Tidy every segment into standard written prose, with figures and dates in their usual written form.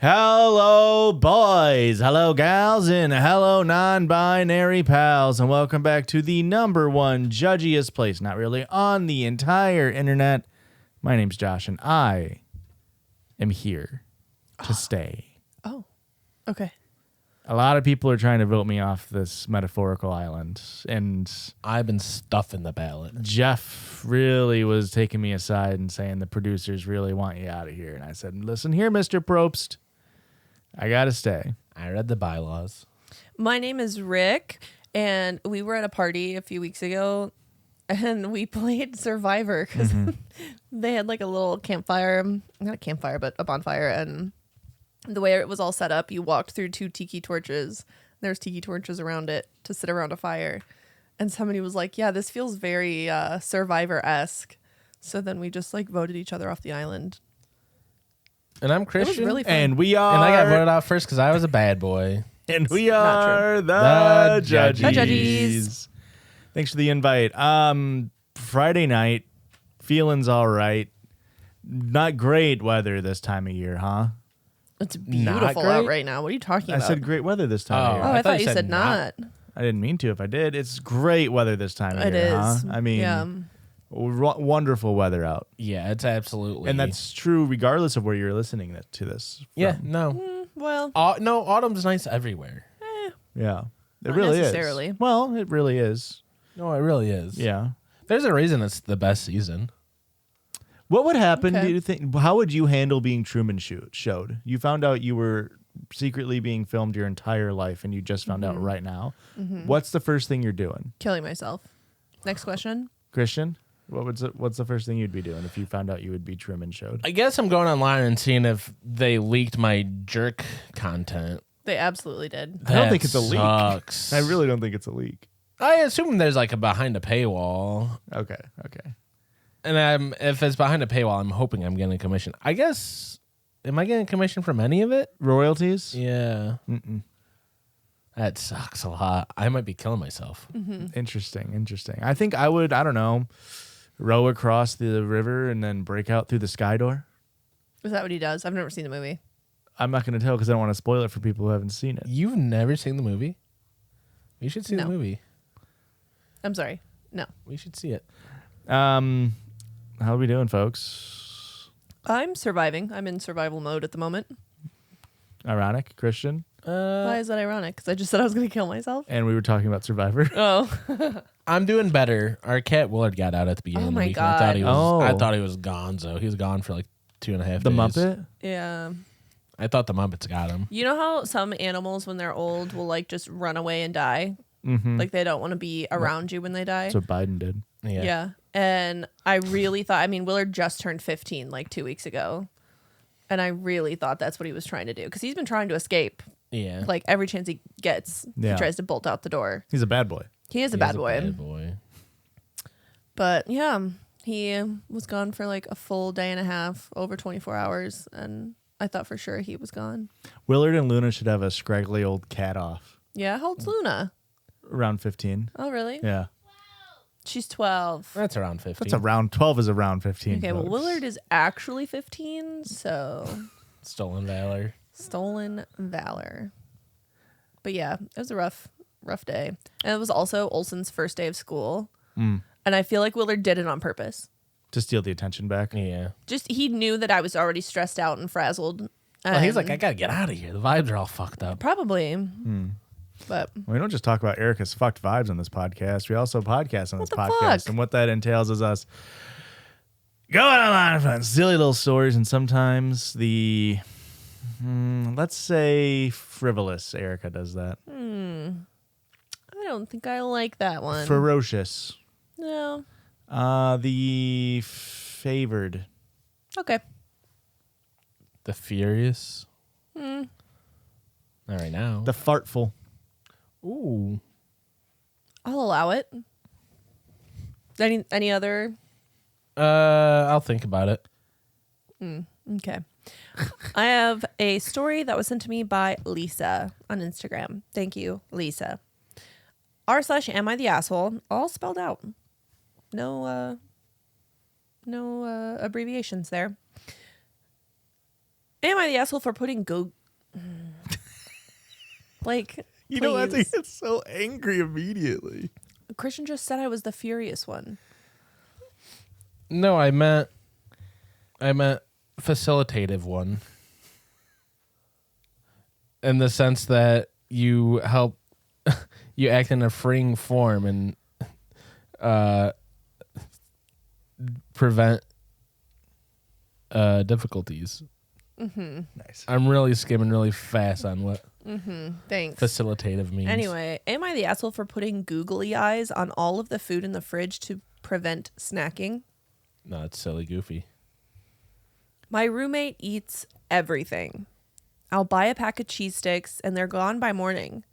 Hello, boys. Hello, gals, and hello, non-binary pals, and welcome back to the number one judgiest place, not really, on the entire internet. My name's Josh, and I am here to stay. Oh, okay. A lot of people are trying to vote me off this metaphorical island, and I've been stuffing the ballot. Jeff really was taking me aside and saying the producers really want you out of here. And I said, listen here, Mr. Probst, I got to stay. I read the bylaws. My name is Rick, and we were at a party a few weeks ago, and we played Survivor because they had like a little campfire, not a campfire, but a bonfire. And the way it was all set up, you walked through two tiki torches. There's tiki torches around it to sit around a fire. And somebody was like, yeah, this feels very Survivor-esque. So then we just like voted each other off the island. And I'm Christian. It was really fun. And we are... And I got voted off first because I was a bad boy. And we Not are true. the Judgies. The Judgies. Thanks for the invite. Friday night, feeling's all right. Not great weather this time of year, huh? It's beautiful out right now. What are you talking about? I said great weather this time of year. Oh, I thought you said not. I didn't mean to if I did. It's great weather this time of It year, is. huh? I mean, yeah. Wonderful weather out. Yeah, it's absolutely. And that's true regardless of where you're listening to this from. Yeah, no. Well, No, autumn's nice everywhere. Yeah. It Not really necessarily. is. Well, it really is. No, it really is. Yeah. There's a reason it's the best season. What would happen, Okay. do you think? How would you handle being Truman showed? You found out you were secretly being filmed your entire life and you just found out right now. What's the first thing you're doing? killing myself. Next question. Christian, what's the first thing you'd be doing if you found out you would be Truman showed? I guess I'm going online and seeing if they leaked my jerk content. They absolutely did. I don't think it's a leak. Sucks. I really don't think it's a leak. I assume there's like a behind a paywall. Okay. And if it's behind a paywall, I'm hoping I'm getting a commission. I guess, am I getting a commission from any of it? Royalties? Yeah. Mm-mm. That sucks a lot. I might be killing myself. Interesting. I think I would, I don't know, row across the river and then break out through the sky door. Is that what he does? I've never seen the movie. I'm not going to tell because I don't want to spoil it for people who haven't seen it. You've never seen the movie? You should see the No. movie. I'm sorry. No. We should see it. How are we doing, folks? I'm surviving. I'm in survival mode at the moment. Ironic, Christian. Why is that ironic? Because I just said I was going to kill myself. And we were talking about Survivor. Oh. I'm doing better. Our cat Willard got out at the beginning Oh of the my week. And God. I thought he was gonzo. He was gone for like 2.5 The days. Muppet? Yeah. I thought the Muppets got him. You know how some animals, when they're old, will like just run away and die? Mm-hmm. Like they don't want to be around you when they die? That's what Biden did. Yeah. And I really thought, Willard just turned 15 like 2 weeks ago. And I really thought that's what he was trying to do. Because he's been trying to escape. Yeah. Like every chance he gets, Yeah. he tries to bolt out the door. He's a bad boy. He is a He bad is boy. Bad boy. But yeah, he was gone for like a full day and a half, over 24 hours. And I thought for sure he was gone. Willard and Luna should have a scraggly old cat off. Yeah. How old's Luna? Around 15. Oh, really? Yeah. She's 12. That's around 50. That's around 12 is around 15. Okay, well, folks. Willard is actually 15, so Stolen valor. stolen valor. But yeah, it was a rough day. And it was also Olsen's first day of school. Mm. And I feel like Willard did it on purpose. To steal the attention back. Yeah. Just, he knew that I was already stressed out and frazzled. Well, he's like, and I got to get out of here. The vibes are all fucked up. probably. Mm. But We don't just talk about Erica's fucked vibes on this podcast. We also podcast on this the podcast. fuck? And what that entails is us going online and finding silly little stories and sometimes the, let's say, frivolous. Erica does that. I don't think I like that one. Ferocious. No. The favored. Okay. The furious. Not right now. The fartful. Ooh. I'll allow it. Any other? I'll think about it. Okay. I have a story that was sent to me by Lisa on Instagram. Thank you, Lisa. r/am I the asshole, all spelled out. No abbreviations there. Am I the asshole for putting like, You know, I please. think it's so angry immediately. Christian just said I was the furious one. No, I meant facilitative one. In the sense that you help, you act in a freeing form and prevent difficulties. Nice. I'm really skimming really fast on what Thanks. facilitative means. Anyway, am I the asshole for putting googly eyes on all of the food in the fridge to prevent snacking? No, it's silly goofy. My roommate eats everything. I'll buy a pack of cheese sticks and they're gone by morning.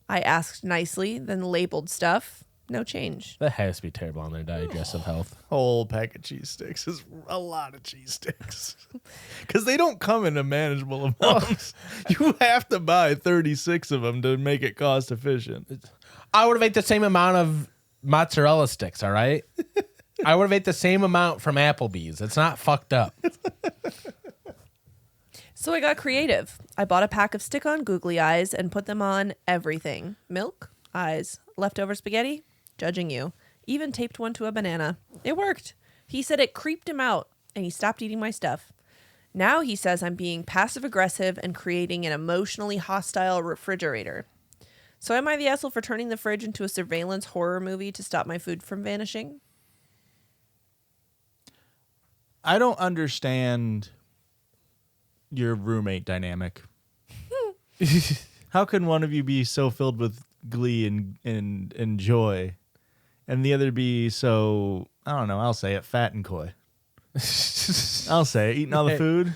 I asked nicely, then labeled stuff. No change. That has to be terrible on their digestive health. Whole pack of cheese sticks is a lot of cheese sticks. Because they don't come in a manageable amounts. You have to buy 36 of them to make it cost efficient. I would have ate the same amount of mozzarella sticks, all right? I would have ate the same amount from Applebee's. It's not fucked up. So I got creative. I bought a pack of stick-on googly eyes and put them on everything. Milk, eyes, leftover spaghetti, judging you. Even taped one to a banana. It worked. He said it creeped him out and he stopped eating my stuff. Now he says I'm being passive-aggressive and creating an emotionally hostile refrigerator. So am I the asshole for turning the fridge into a surveillance horror movie to stop my food from vanishing? I don't understand your roommate dynamic. How can one of you be so filled with glee and joy, and the other be so, I don't know, I'll say it, fat and coy? I'll say it, eating all the food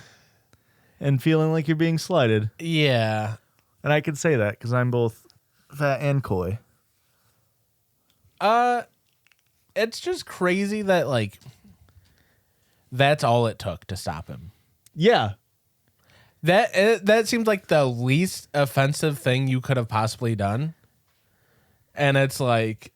and feeling like you're being slighted. Yeah. And I can say that because I'm both fat and coy. It's just crazy that, like, that's all it took to stop him. Yeah. That seems like the least offensive thing you could have possibly done. And it's like,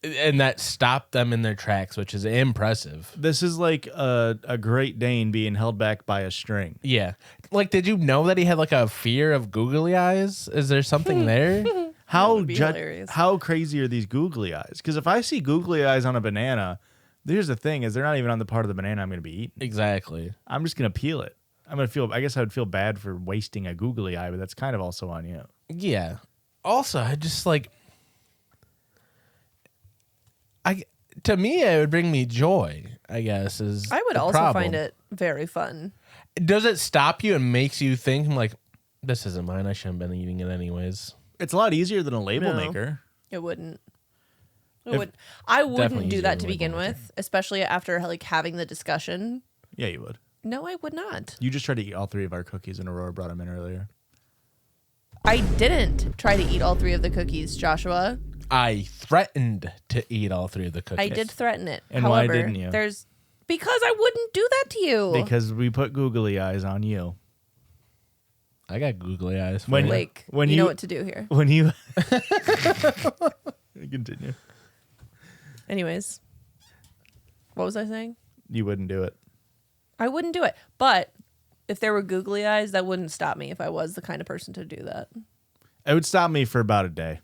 and that stopped them in their tracks, which is impressive. This is like a Great Dane being held back by a string. Yeah. Like, did you know that he had like a fear of googly eyes? Is there something there? How be hilarious. how crazy are these googly eyes? Because if I see googly eyes on a banana, here's the thing: is they're not even on the part of the banana I'm going to be eating. Exactly. I'm just going to peel it. I'm going to feel. I guess I would feel bad for wasting a googly eye, but that's kind of also on you. Yeah. Also, I just like, to me, it would bring me joy, I guess. I would the also problem. find it very fun. Does it stop you and makes you think, like, this isn't mine, I shouldn't have been eating it anyways? It's a lot easier than a label No. maker. It wouldn't. If- I Definitely wouldn't do easier that than to label begin making. with, especially after like having the discussion. Yeah, you would. No, I would not. You just tried to eat all 3 of our cookies, and Aurora brought them in earlier. I didn't try to eat all 3 of the cookies, Joshua. I threatened to eat all 3 of the cookies. I did threaten it. And why However, didn't you? Because I wouldn't do that to you. Because we put googly eyes on you. I got googly eyes. For When- you. Like, when you you- know what to do here. When you continue, Anyways, what was I saying? you wouldn't do it. I wouldn't do it. But if there were googly eyes, that wouldn't stop me if I was the kind of person to do that. It would stop me for about a day.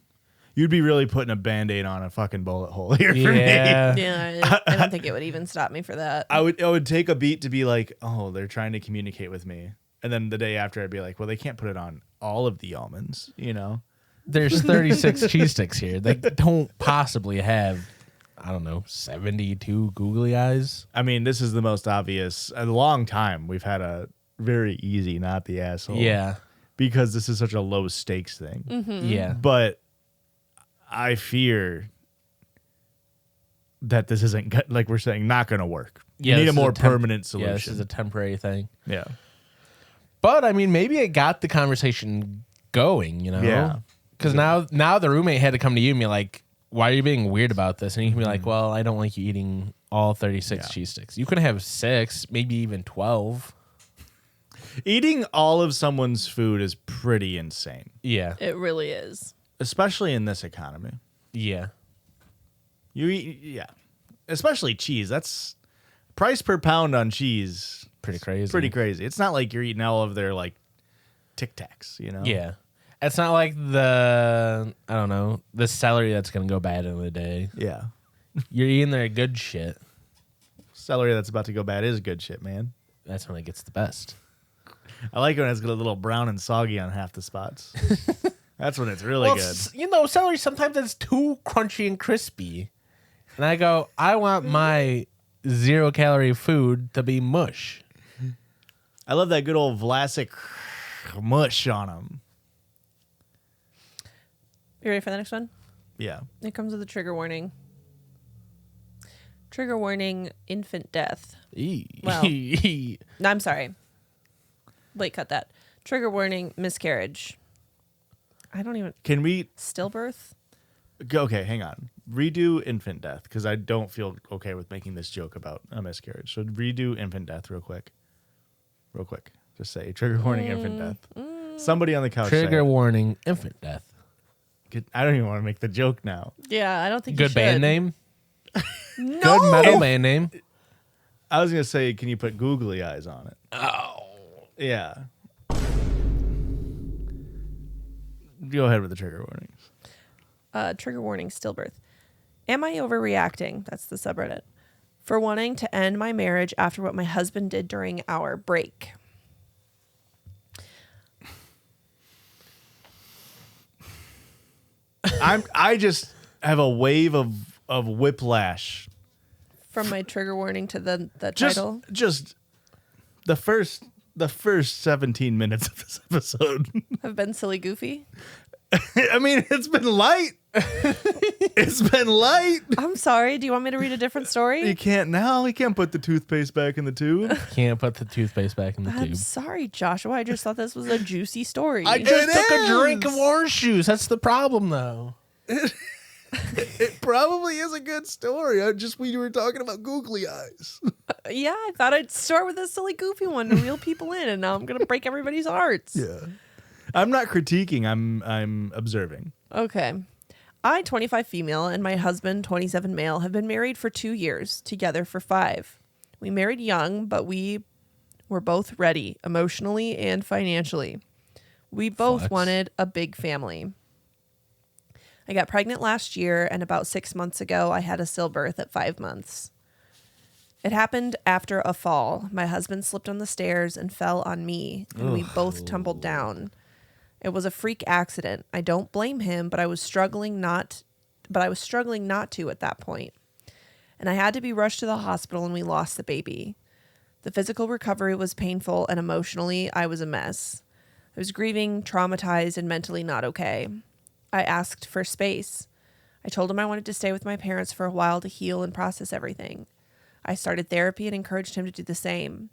You'd be really putting a Band-Aid on a fucking bullet hole here for me. Yeah. Yeah, I don't think it would even stop me for that. I would take a beat to be like, oh, they're trying to communicate with me. And then the day after I'd be like, well, they can't put it on all of the almonds, you know? There's 36 cheese sticks here. They don't possibly have, I don't know, 72 googly eyes. I mean, this is the most obvious. A long time we've had a very easy, not the asshole. Yeah. Because this is such a low stakes thing. Yeah. But I fear that this isn't, like we're saying, not going to work. You need this a is more temp- permanent Yeah, solution. this is a temporary thing. Yeah. But I mean, maybe it got the conversation going, you know? Yeah. Because now the roommate had to come to you and be like, why are you being weird about this? And you can be like, well, I don't like you eating all 36 Yeah. cheese sticks. You can have 6, maybe even 12. Eating all of someone's food is pretty insane, Yeah. It really is. especially in this economy. Yeah. You eat, yeah, especially cheese. That's price per pound on cheese, Pretty crazy. pretty crazy. It's not like you're eating all of their like Tic Tacs, you know? Yeah. It's not like the celery that's going to go bad in the day. Yeah. You're eating their good shit. Celery that's about to go bad is good shit, man. That's when it gets the best. I like when it's got a little brown and soggy on half the spots. That's when it's really good. Celery sometimes it's too crunchy and crispy. And I go, I want my 0-calorie food to be mush. I love that good old Vlasic mush on them. You ready for the next one? Yeah. It comes with a trigger warning. Trigger warning, infant death. Well, no, I'm sorry. Wait, cut that. Trigger warning, miscarriage. I don't even... Can we... Stillbirth? Okay, hang on. Redo infant death, because I don't feel okay with making this joke about a miscarriage. So redo infant death real quick. Real quick. Just say, trigger warning, infant death. Somebody on the couch Trigger warning, infant death. I don't even want to make the joke now. Yeah, I don't think Good you should. band name? No! Good metal band name? I was going to say, can you put googly eyes on it? Oh. Yeah. Go ahead with the trigger warnings. Trigger warning, stillbirth. Am I overreacting? That's the subreddit. For wanting to end my marriage after what my husband did during our break. I just have a wave of whiplash. From my trigger warning to the Just title. just the first 17 minutes of this episode. Have been silly goofy. I mean, it's been light. It's been light. I'm sorry. Do you want me to read a different You story? can't now. You can't put the toothpaste back in the tube. Can't put the toothpaste back in the I'm tube. sorry, Joshua. I just thought this was a juicy story. I just It took a drink is. of orange juice. That's the problem, though. It probably is a good story. We were talking about googly eyes. Yeah, I thought I'd start with a silly goofy one to reel people in, and now I'm gonna break everybody's hearts. Yeah. I'm not critiquing. I'm observing. Okay. I, 25 female, and my husband, 27 male, have been married for 2 years, together for 5. We married young, but we were both ready, emotionally and financially. We both Flex. wanted a big family. I got pregnant last year, and about 6 months ago, I had a stillbirth at 5 months. It happened after a fall. My husband slipped on the stairs and fell on me, and we both tumbled down. It was a freak accident. I don't blame him, but I was struggling not to at that point. And I had to be rushed to the hospital, and we lost the baby. The physical recovery was painful, and emotionally, I was a mess. I was grieving, traumatized, and mentally not okay. I asked for space. I told him I wanted to stay with my parents for a while to heal and process everything. I started therapy and encouraged him to do the same.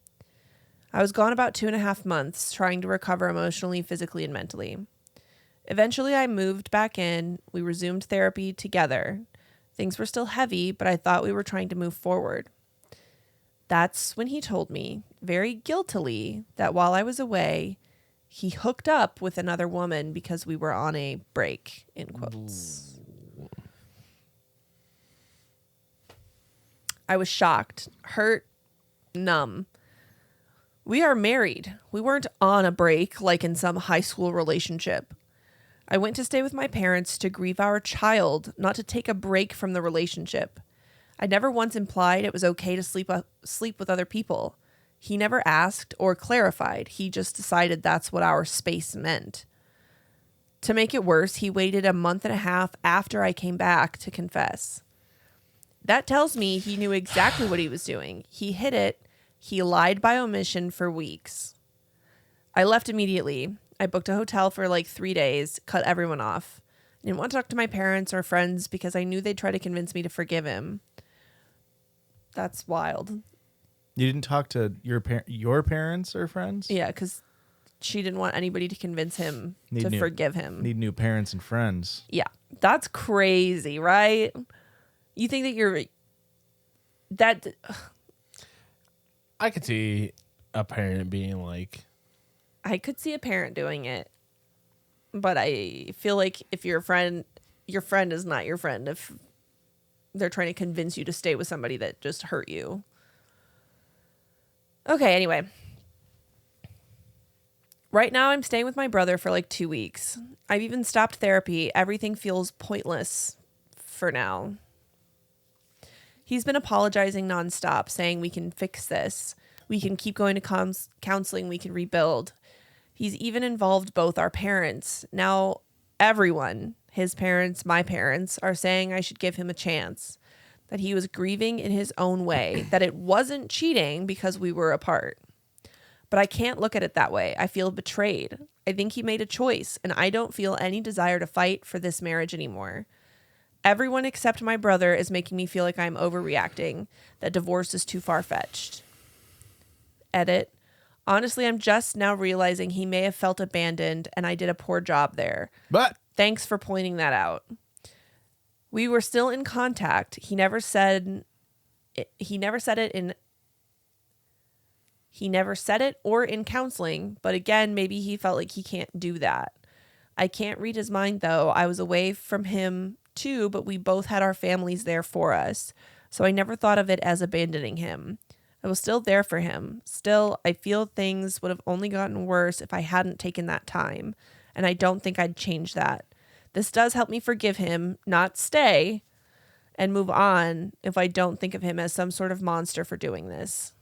I was gone about 2.5 months, trying to recover emotionally, physically, and mentally. Eventually, I moved back in. We resumed therapy together. Things were still heavy, but I thought we were trying to move forward. That's when he told me, very guiltily, that while I was away, he hooked up with another woman because we were on a break, in quotes. I was shocked, hurt, numb. We are married. We weren't on a break like in some high school relationship. I went to stay with my parents to grieve our child, not to take a break from the relationship. I never once implied it was okay to sleep with other people. He never asked or clarified. He just decided that's what our space meant. To make it worse, he waited 1.5 months after I came back to confess. That tells me he knew exactly what he was doing. He hid it. He lied by omission for weeks. I left immediately. I booked a hotel for like 3 days, cut everyone off. I didn't want to talk to my parents or friends because I knew they'd try to convince me to forgive him. That's wild. You didn't talk to your parents or friends? Yeah, because she didn't want anybody to convince him to forgive him. Need new parents and friends. Yeah, that's crazy, right? You think that I could see a parent being like, I could see a parent doing it, but I feel like if your friend is not your friend if they're trying to convince you to stay with somebody that just hurt you. Okay, anyway. Right now, I'm staying with my brother for like 2 weeks. I've even stopped therapy. Everything feels pointless for now. He's been apologizing nonstop, saying we can fix this. We can keep going to counseling. We can rebuild. He's even involved both our parents. Now, everyone, his parents, my parents, are saying I should give him a chance. That he was grieving in his own way. That it wasn't cheating because we were apart. But I can't look at it that way. I feel betrayed. I think he made a choice, and I don't feel any desire to fight for this marriage anymore. Everyone except my brother is making me feel like I'm overreacting, that divorce is too far-fetched. Edit. Honestly, I'm just now realizing he may have felt abandoned, and I did a poor job there. But Thanks for pointing that out. We were still in contact. He never said it or in counseling, but again, maybe he felt like he can't do that. I can't read his mind though. I was away from him too, but we both had our families there for us. So I never thought of it as abandoning him. I was still there for him. Still, I feel things would have only gotten worse if I hadn't taken that time. And I don't think I'd change that. This does help me forgive him, not stay, and move on if I don't think of him as some sort of monster for doing this.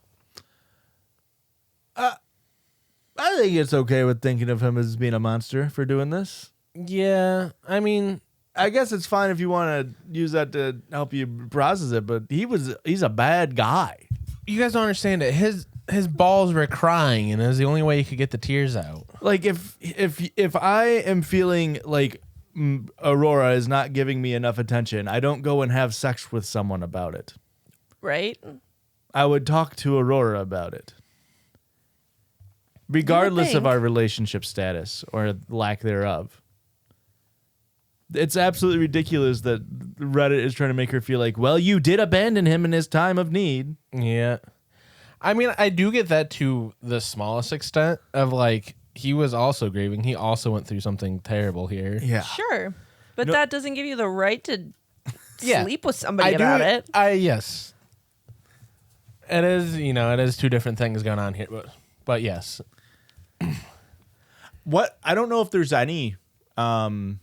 I think it's okay with thinking of him as being a monster for doing this. Yeah, I mean, I guess it's fine if you want to use that to help you process it, but he's a bad guy. you guys don't understand it. His balls were crying, and it was the only way he could get the tears out. Like if I am feeling like Aurora is not giving me enough attention, I don't go and have sex with someone about it. Right? I would talk to Aurora about it. Regardless of our relationship status or lack thereof. It's absolutely ridiculous that Reddit is trying to make her feel like, well, you did abandon him in his time of need. Yeah. I mean, I do get that to the smallest extent of like, he was also grieving. He also went through something terrible here. Yeah. Sure. But that doesn't give you the right to Yeah. sleep with somebody about it. Yes. It is, it is two different things going on here. But yes. What? I don't know if there's any amount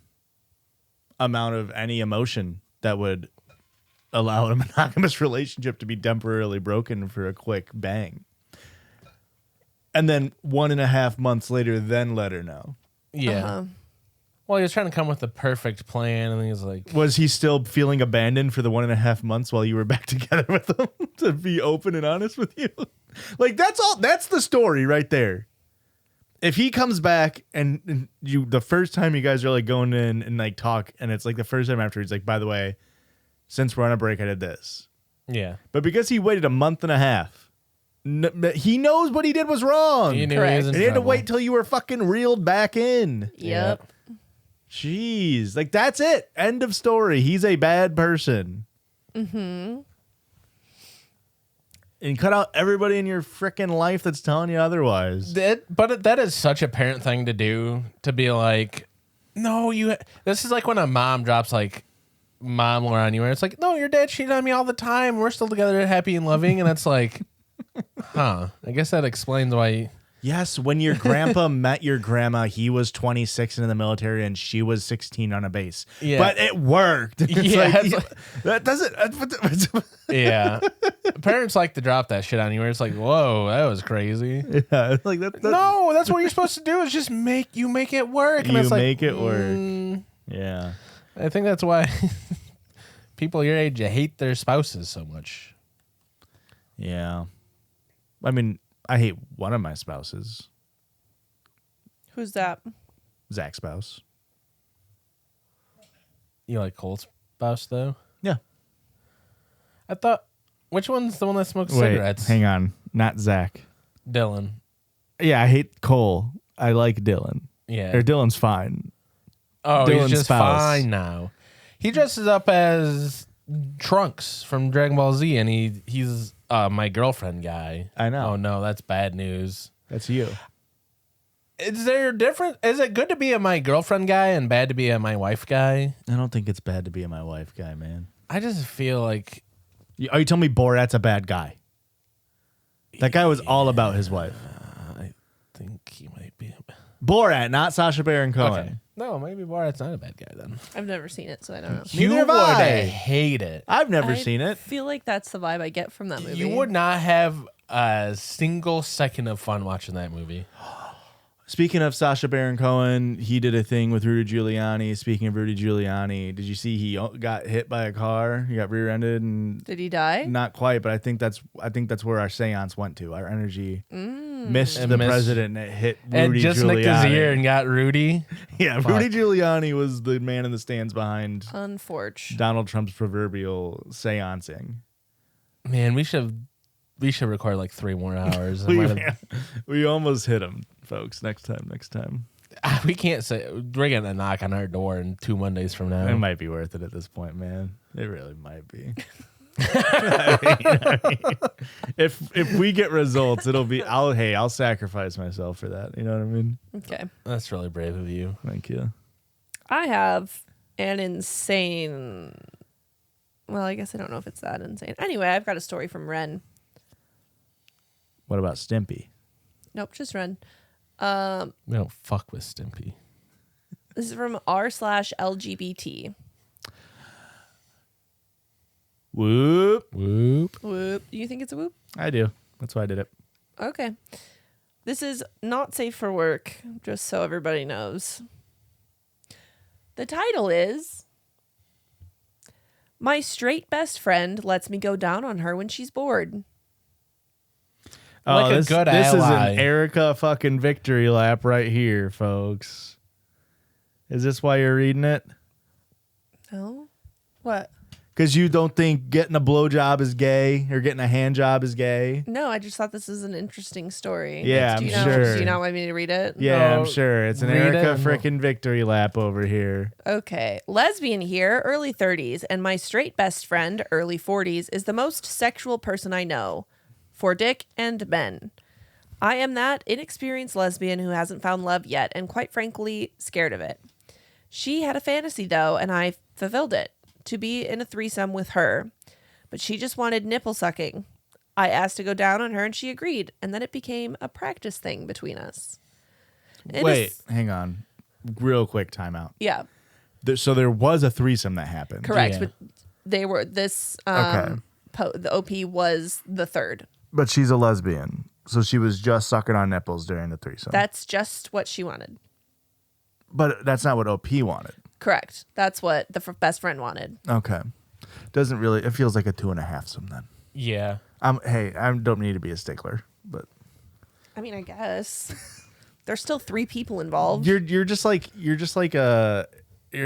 of any emotion that would allow a monogamous relationship to be temporarily broken for a quick bang. And then 1.5 months later, then let her know. Yeah. Uh-huh. Well, he was trying to come with the perfect plan, and he was like... Was he still feeling abandoned for the 1.5 months while you were back together with him to be open and honest with you? Like, that's the story right there. If he comes back and you, the first time you guys are like going in and like talk, and it's like the first time after he's like, by the way, since we're on a break, I did this. Yeah. But because he waited 1.5 months, he knows what he did was wrong. He knew Correct. he was in And he had to trouble. wait till you were fucking reeled back in. Yep. Jeez. Like, that's it. End of story. He's a bad person. Mm-hmm. And cut out everybody in your freaking life that's telling you otherwise. But that is such a parent thing to do, to be like, no, this is like when a mom drops like mom lore on you, where it's like, no, your dad cheated on me all the time. We're still together, happy and loving. And it's like, I guess that explains why. Yes, when your grandpa met your grandma, he was 26 and in the military, and she was 16 on a base. Yeah. But it worked. It's Yeah, that doesn't. Yeah. Parents like to drop that shit on you, where it's like, whoa, that was crazy. Yeah, like that. No, that's what you're supposed to do, is just make it work. And You it's like, make it work. Yeah. I think that's why people your age hate their spouses so much. Yeah. I mean, I hate one of my spouses, Who's that? Zach's spouse. You like Cole's spouse, though? Yeah. I thought, which one's the one that smokes Wait, cigarettes? hang on. Not Zach. Dylan. Yeah, I hate Cole. I like Dylan. Yeah. Or Dylan's fine. Oh, Dylan's he's just spouse. fine now. He dresses up as Trunks from Dragon Ball Z, and he's my girlfriend guy. I know. Oh, no, that's bad news. That's you. Is there a difference? Is it good to be a my girlfriend guy and bad to be a my wife guy? I don't think it's bad to be a my wife guy, man. I just feel like... Are you telling me Borat's a bad guy? That guy was all about his wife. I think he might be. Borat, not Sacha Baron Cohen. Okay. No, maybe Borat's not a bad guy then. I've never seen it, so I don't know. Neither you have would I. hate it. I've never I seen it. feel like that's the vibe I get from that movie. You would not have a single second of fun watching that movie. Speaking of Sacha Baron Cohen, he did a thing with Rudy Giuliani. Speaking of Rudy Giuliani, did you see he got hit by a car? He got rear-ended and Did he die? not quite, but I think that's where our seance went to. Our energy missed the president and it hit Rudy And just Giuliani. nicked his ear and got Rudy. Yeah, Rudy Giuliani was the man in the stands behind Unfortunate. Donald Trump's proverbial seancing. Man, we should record like 3 more hours. I might have- We almost hit him, folks. Next time. we can't say we're getting a knock on our door in 2 Mondays from now. It might be worth it at this point, man. It really might be. If we get results, it'll be I'll sacrifice myself for that. You know what I mean? Okay. That's really brave of you. Thank you. I have an insane. Well, I guess I don't know if it's that insane. Anyway, I've got a story from Ren. What about Stimpy? Nope, just Ren. We don't fuck with Stimpy. This is from r/LGBT. Whoop. Whoop. Whoop. Do you think it's a whoop? I do. That's why I did it. Okay. This is not safe for work, just so everybody knows. The title is My Straight Best Friend Lets Me Go Down on Her When She's Bored. Like a this, good this is ally. an Erica fucking victory lap right here, folks. Is this why you're reading it? No? What? Because you don't think getting a blowjob is gay or getting a hand job is gay? No, I just thought this was an interesting story. Yeah, do you I'm know, sure. Do you not want me to read it? Yeah, No, I'm sure. It's an read it Erica and we'll- frickin' victory lap over here. Okay. Lesbian here, early 30s, and my straight best friend, early 40s, is the most sexual person I know. For dick and men. I am that inexperienced lesbian who hasn't found love yet and quite frankly scared of it. She had a fantasy though, and I fulfilled it, to be in a threesome with her. But she just wanted nipple sucking. I asked to go down on her and she agreed, and then it became a practice thing between us. It Wait, is- hang on. Real quick timeout. yeah, So there was a threesome that happened. correct. Yeah. But they were this Okay. the OP was the third. But she's a lesbian. So she was just sucking on nipples during the threesome. That's just what she wanted. But that's not what OP wanted. Correct. That's what the best friend wanted. Okay. Doesn't really, it feels like a 2.5 some then. Yeah. Hey, I don't need to be a stickler, but I mean, I guess there's still 3 people involved. you're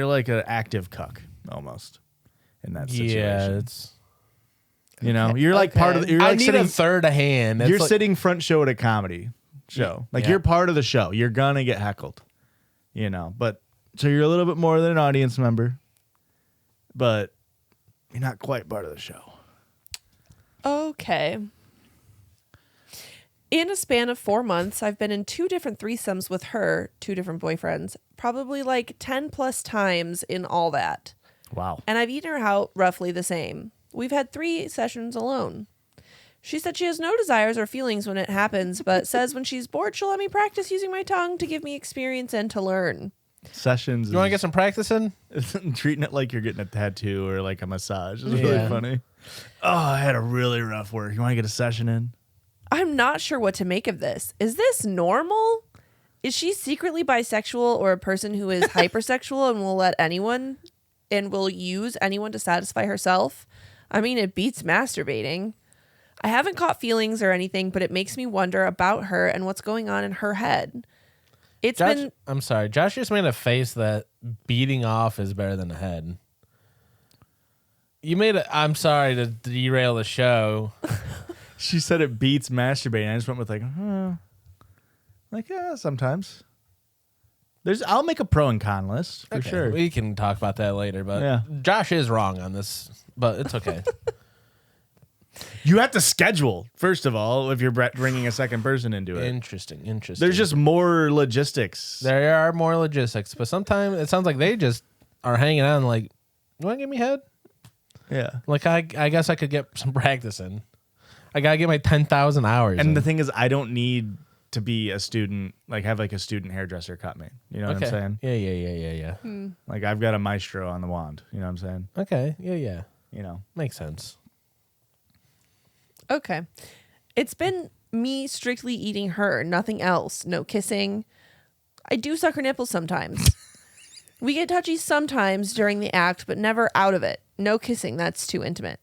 like an active cuck almost in that situation. Yeah, it's. You know, you're like part of the, you're I like need sitting, a third hand. It's you're like- sitting front show at a comedy show. Like Yeah. you're part of the show. You're gonna get heckled. You know, but so you're a little bit more than an audience member, but you're not quite part of the show. Okay. In a span of 4 months, I've been in 2 different threesomes with her, 2 different boyfriends, probably like 10 plus times in all that. Wow. And I've eaten her out roughly the same. We've had 3 sessions alone. She said she has no desires or feelings when it happens, but says when she's bored, she'll let me practice using my tongue to give me experience and to learn. Sessions. You want to get some practice in? treating it like you're getting a tattoo or like a massage is really Yeah. funny. Oh, I had a really rough work. You want to get a session in? I'm not sure what to make of this. Is this normal? Is she secretly bisexual or a person who is hypersexual and will let anyone and will use anyone to satisfy herself? I mean, it beats masturbating. I haven't caught feelings or anything, but it makes me wonder about her and what's going on in her head. It's Josh, been I'm sorry. Josh just made a face that beating off is better than a head. You made a. I'm sorry to derail the show. She said it beats masturbating. I just went with yeah, sometimes. I'll make a pro and con list for Okay, sure. We can talk about that later, but Yeah. Josh is wrong on this, but it's okay. You have to schedule, first of all, if you're bringing a second person into it. Interesting. There's just more logistics. There are more logistics, but sometimes it sounds like they just are hanging out and like, you want to give me head? Yeah. Like, I guess I could get some practice in. I gotta get my 10,000 hours. And in. the thing is, I don't need to be a student, like have like a student hairdresser cut me. You know what I'm saying? Yeah. Like I've got a maestro on the wand. You know what I'm saying? Okay. Yeah. You know, Makes sense. Okay. It's been me strictly eating her, nothing else. No kissing. I do suck her nipples sometimes. We get touchy sometimes during the act, but never out of it. No kissing. That's too intimate.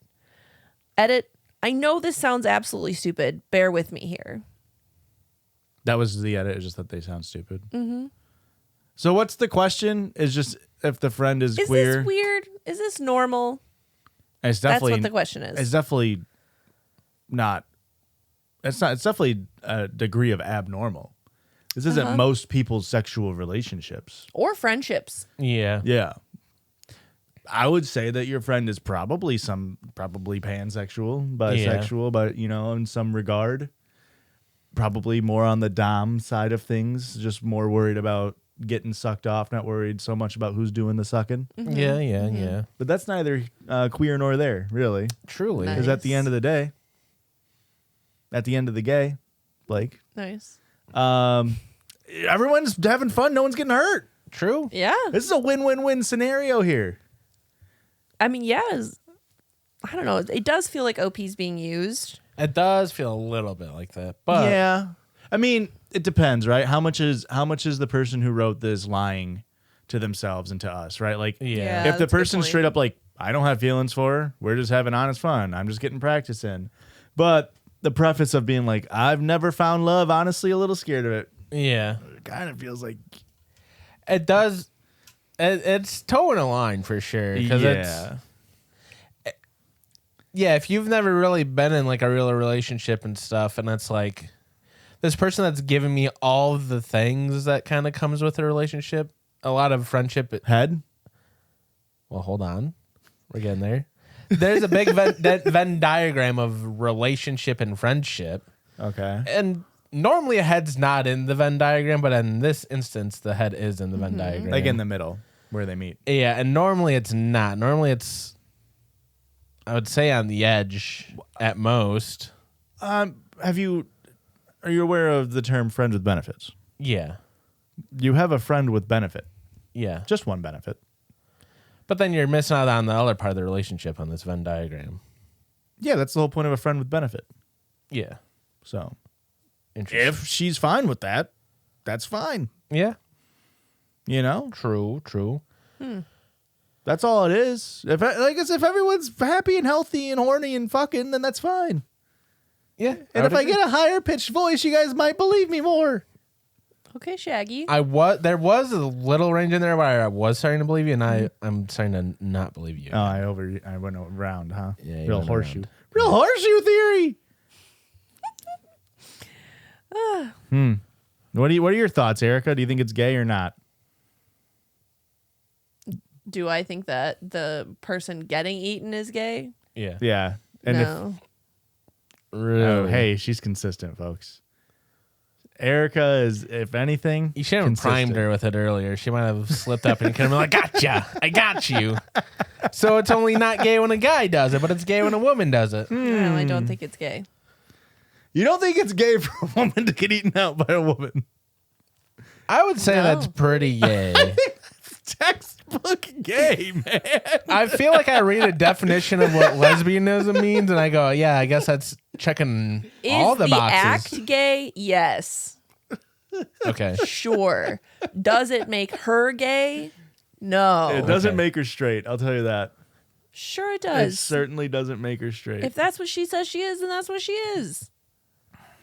Edit. I know this sounds absolutely stupid. Bear with me here. that was the edit. It's just that they sound stupid. Mm-hmm. So what's the question? Is just if the friend is queer. Is this weird? Is this normal? It's That's definitely what the question is. It's definitely not. It's not. It's definitely a degree of abnormal. This isn't most people's sexual relationships. Or friendships. Yeah. Yeah. I would say that your friend is probably pansexual, bisexual, but you know, in some regard, probably more on the dom side of things, just more worried about getting sucked off, not worried so much about who's doing the sucking. Mm-hmm. Yeah. But that's neither queer nor there, really. Truly. Nice. Because at the end of the day, at the end of the gay, Blake, Nice. everyone's having fun. No one's getting hurt. True. Yeah. This is a win-win-win scenario here. I mean, yeah. I don't know. It does feel like OP's being used. It does feel a little bit like that, but Yeah. I mean, it depends, right? How much is the person who wrote this lying to themselves and to us, right? Like, Yeah. if the that's a good person's point. straight up like, I don't have feelings for her, we're just having honest fun, I'm just getting practice in. But the preface of being like, I've never found love, honestly, a little scared of it. yeah, It kind of feels like, it does. It's towing a line for sure. yeah. If you've never really been in like a real relationship and stuff, and it's like this person that's giving me all of the things that kind of comes with a relationship, a lot of friendship. Head? Well, hold on, we're getting there. There's a big Venn diagram of relationship and friendship, Okay. and normally a head's not in the Venn diagram, but in this instance, the head is in the Venn diagram. Like in the middle where they meet. Yeah, and normally it's not. Normally it's, I would say, on the edge at most. Are you aware of the term friend with benefits? Yeah, You have a friend with benefit. yeah. Just one benefit. But then you're missing out on the other part of the relationship on this Venn diagram. Yeah, that's the whole point of a friend with benefit. Yeah. So Interesting. if she's fine with that, that's fine. Yeah. You know, True. that's all it is. If everyone's happy and healthy and horny and fucking, then that's fine. Yeah. And if I get a higher pitched voice, you guys might believe me more. Okay, Shaggy. there was a little range in there where I was starting to believe you, and I'm starting to not believe you. Oh, I went around, huh? Yeah, you Real went horseshoe. around. Real horseshoe theory. What are your thoughts, Erica? Do you think it's gay or not? Do I think that the person getting eaten is gay? Yeah. Yeah. And No. Really? hey, she's consistent, folks. Erica is, if anything, You should have consistent. primed her with it earlier. She might have slipped up and kind of been like, gotcha, I got you. So it's only not gay when a guy does it, but it's gay when a woman does it. No, I don't think it's gay. You don't think it's gay for a woman to get eaten out by a woman? I would say No. that's pretty gay. Textbook gay, man. I feel like I read a definition of what lesbianism means, and I go, yeah, I guess that's checking Is all the boxes. act gay? Yes. Okay. Sure. Does it make her gay? No. It doesn't Okay. make her straight. I'll tell you that. Sure it It does. certainly doesn't make her straight. If that's what she says she is, then that's what she is.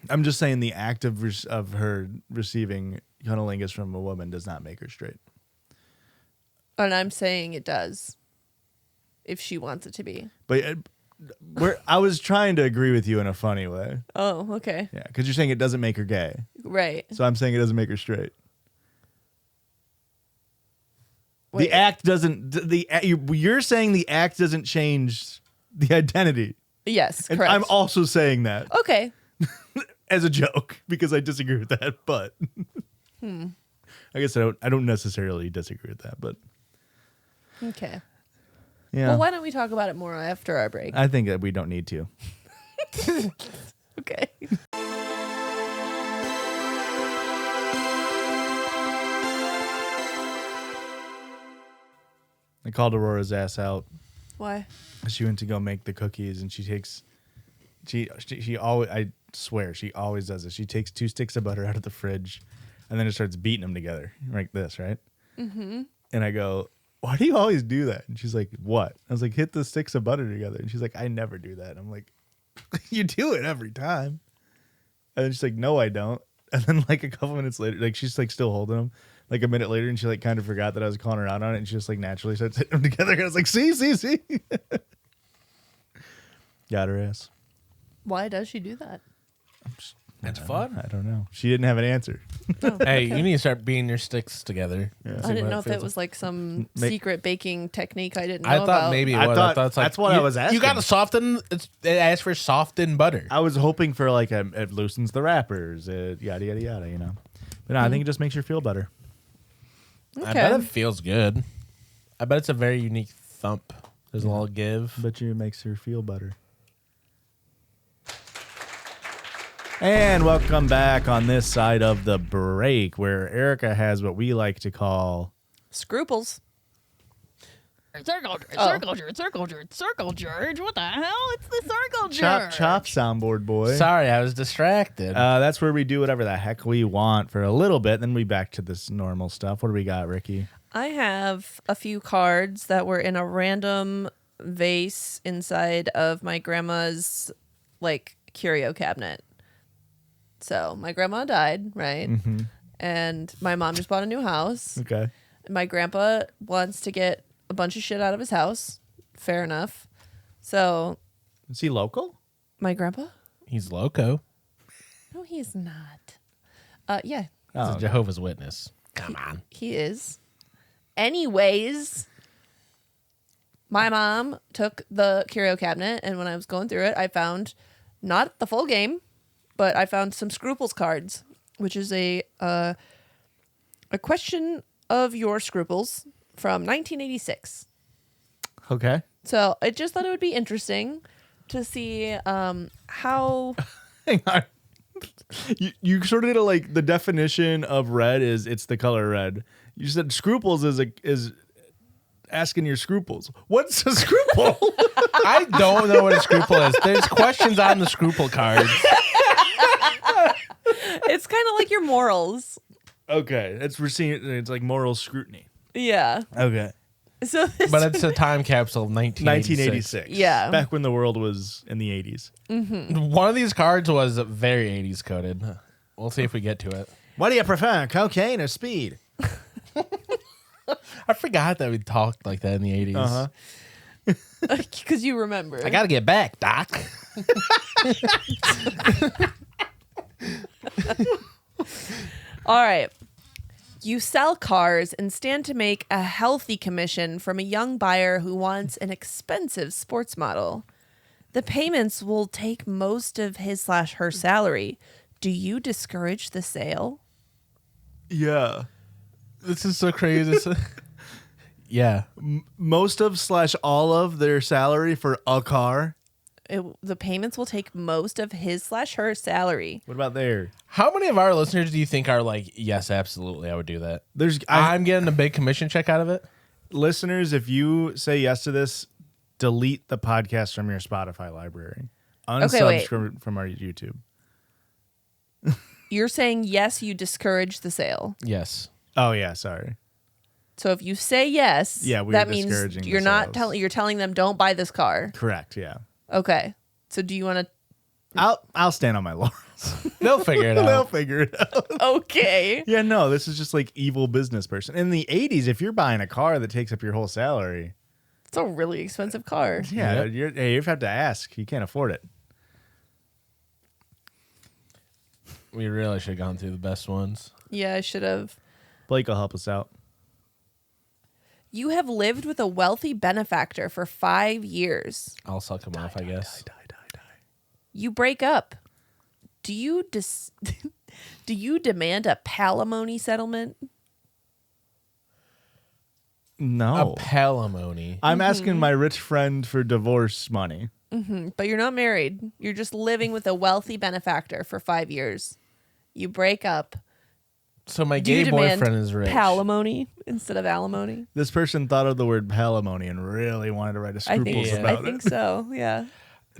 I'm just saying the act of her receiving cunnilingus from a woman does not make her straight. And I'm saying it does. If she wants it to be. But I was trying to agree with you in a funny way. Oh, okay. Yeah, because you're saying it doesn't make her gay. Right. So I'm saying it doesn't make her straight. Wait. The act doesn't. You're saying the act doesn't change the identity, Yes, and correct. I'm also saying that Okay. as a joke because I disagree with that. But I guess I don't necessarily disagree with that. But Okay. yeah, Well, why don't we talk about it more after our break? I think that we don't need to. Okay. I called Aurora's ass out. Why? She went to go make the cookies, and she always, I swear, she always does this. She takes 2 sticks of butter out of the fridge, and then it starts beating them together like this, right? Mm-hmm. And I go, why do you always do that? And she's like, what? I was like, hit the sticks of butter together. And she's like, I never do that. I'm like, you do it every time. And then she's like, no, I don't. And then like a couple minutes later, like she's like still holding them. Like a minute later, and she like kind of forgot that I was calling her out on it, and she just like naturally starts hitting them together. And I was like, see. Got her ass. Why does she do that? It's fun. I don't know. She didn't have an answer. Hey, you need to start beating your sticks together. Yeah. I didn't know if it was like some secret baking technique I didn't know I thought about. maybe it I was. thought- I thought it's like, that's what I was asking. You got to soften. It asks for softened butter. I was hoping for like it loosens the wrappers, yada yada yada, you know. But no, I think it just makes her feel better. I bet it feels good. I bet it's a very unique thump. There's a little give. But it makes her feel better. And welcome back on this side of the break, where Erica has what we like to call Scruples. Circle, Judge. What the hell? It's the circle, Chop Judge. Chop soundboard boy. Sorry, I was distracted. That's where we do whatever the heck we want for a little bit, then we back to this normal stuff. What do we got, Ricky? I have a few cards that were in a random vase inside of my grandma's like curio cabinet. So my grandma died, right? Mm-hmm. And my mom just bought a new house. Okay. My grandpa wants to get a bunch of shit out of his house. Fair enough. So Is he local? my grandpa? He's loco. No, he's not. Yeah, He's Oh, a Jehovah's Witness. Come on. he is. Anyways, my mom took the curio cabinet, and when I was going through it, I found not the full game, but I found some Scruples cards, which is a question of your scruples from 1986. Okay. So I just thought it would be interesting to see how. Hang on. You sort of did like the definition of red is it's the color red. You said scruples is asking your scruples. What's a scruple? I don't know what a scruple is. There's questions on the scruple cards. It's kind of like your morals. Okay, it's like moral scrutiny. Yeah. Okay. So this, But it's a time capsule of 1986. 1986. Yeah. Back when the world was in the 80s. One of these cards was very 80s coded. We'll see if we get to it. What do you prefer, cocaine or speed? I forgot that we talked like that in the 80s. Uh-huh. because you remember. I got to get back, Doc. All right. You sell cars and stand to make a healthy commission from a young buyer who wants an expensive sports model. The payments will take most of his/her salary. Do you discourage the sale? Yeah. This is so crazy. Yeah. Most of / all of their salary for a car. The payments will take most of his/her salary. What about there? How many of our listeners do you think are like, yes, absolutely, I would do that? There's I'm getting a big commission check out of it. listeners, if you say yes to this, delete the podcast from your Spotify library. Unsubscribe from our YouTube. You're saying yes, you discourage the sale. Yes. Oh yeah, sorry. So if you say yes, Yeah, we're that means discouraging the you're not sales. telling. You're telling them don't buy this car. Correct. Yeah. Okay. So do you want I'll stand on my laurels. They'll figure it They'll out. figure it out. to? Okay. Yeah, no, this is just like evil business person. In the 80s, if you're buying a car that takes up your whole salary, It's a really expensive car. yeah, Yep. you have to ask. You can't afford it. We really should have gone through the best ones. Yeah, I should have. Blake will help us out. You have lived with a wealthy benefactor for 5 years. I'll suck him off, I guess. Die. You break up. Do you do you demand a palimony settlement? No. A palimony. I'm asking my rich friend for divorce money. But you're not married. You're just living with a wealthy benefactor for 5 years. You break up. So my Do you gay demand boyfriend is rich. palimony instead of alimony? This person thought of the word palimony and really wanted to write a Scruples so. about I it. think so. Yeah.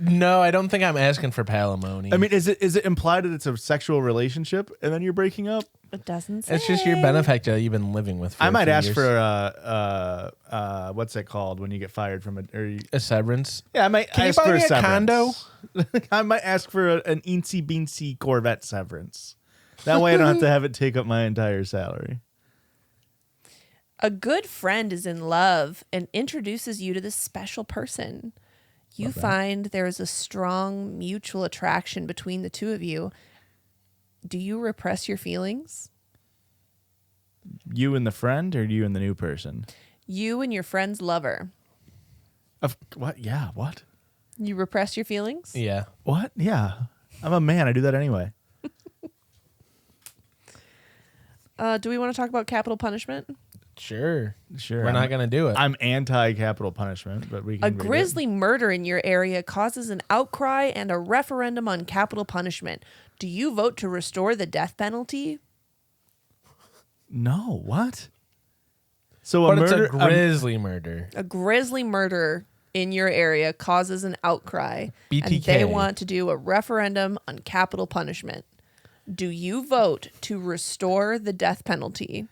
No, I don't think I'm asking for palimony. I mean, is it implied that it's a sexual relationship and then you're breaking up? It doesn't say. it's just your benefactor that you've been living with for I a might few ask years. for what's it called when you get fired from a severance. Yeah, I might Can you ask buy for me a severance. condo? I might ask for an eensy beensy Corvette severance. That way I don't have to have it take up my entire salary. A good friend is in love and introduces you to this special person. You find there is a strong mutual attraction between the two of you. Do you repress your feelings? You and the friend or you and the new person? You and your friend's lover. What? Yeah, what? You repress your feelings? Yeah. What? Yeah. I'm a man. I do that anyway. Do we want to talk about capital punishment? Sure. Sure. We're not going to do it. I'm anti-capital punishment, but we can A read it. grisly murder in your area causes an outcry and a referendum on capital punishment. Do you vote to restore the death penalty? No, what? So but a it's murder, a grisly murder. A grisly murder in your area causes an outcry, and BTK. they want to do a referendum on capital punishment. Do you vote to restore the death penalty?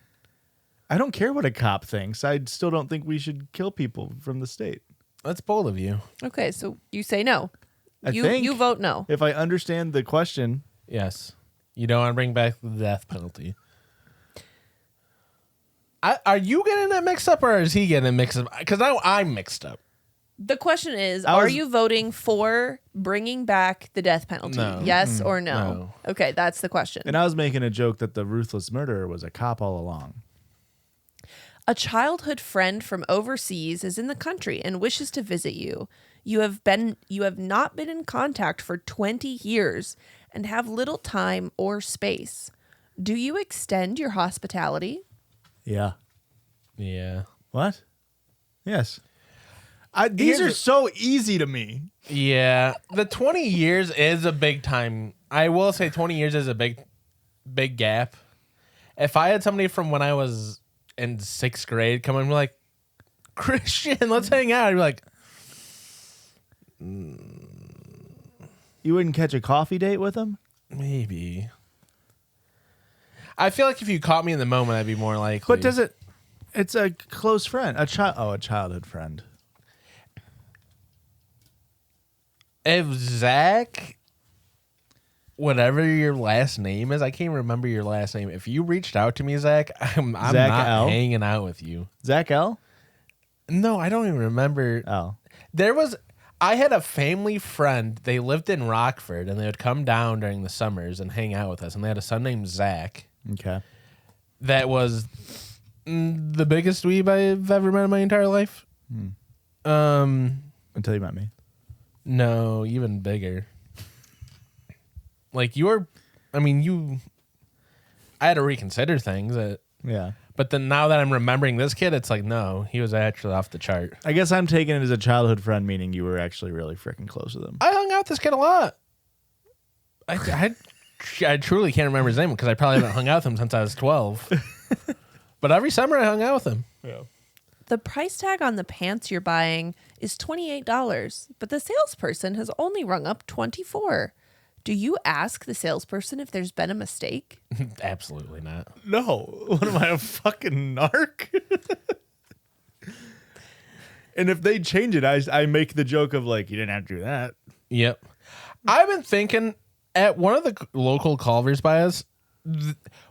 I don't care what a cop thinks. I still don't think we should kill people from the state. That's bold of you. Okay, so you say no. I You think vote no. If I understand the question, Yes. You don't want to bring back the death penalty. Are you getting that mixed up or is he getting it mixed up? Because now I'm mixed up. The question is, I are was- you voting for bringing back the death penalty? No. Yes or no? No. Okay, that's the question. and I was making a joke that the ruthless murderer was a cop all along. A childhood friend from overseas is in the country and wishes to visit you. You have not been in contact for 20 years and have little time or space. Do you extend your hospitality? Yeah. Yeah. What? Yes. These Here's are so easy to me. Yeah. The 20 years is a big time. I will say 20 years is a big gap. If I had somebody from when I was in 6th grade come and be like, Christian, let's hang out. I'd be like, You wouldn't catch a coffee date with him? maybe. I feel like if you caught me in the moment, I'd be more likely. But does it? It's a close friend. A childhood friend. If Zach, whatever your last name is, I can't remember your last name. If you reached out to me, Zach, I'm Zach not L? hanging out with you. Zach L. No, I don't even remember. Oh. I had a family friend. They lived in Rockford, and they would come down during the summers and hang out with us. And they had a son named Zach Okay. that was the biggest dweeb I've ever met in my entire life. Until you met me. No, even bigger. Like I had to reconsider things. Yeah. But then now that I'm remembering this kid, it's like, no, he was actually off the chart. I guess I'm taking it as a childhood friend, meaning you were actually really freaking close with him. I hung out with this kid a lot. I truly can't remember his name because I probably haven't hung out with him since I was 12. But every summer I hung out with him. Yeah. The price tag on the pants you're buying is $28, but the salesperson has only rung up $24. Do you ask the salesperson if there's been a mistake? Absolutely not. No. What am I, a fucking narc? And if they change it, I make the joke of like, you didn't have to do that. Yep. I've been thinking at one of the local Culvers by us,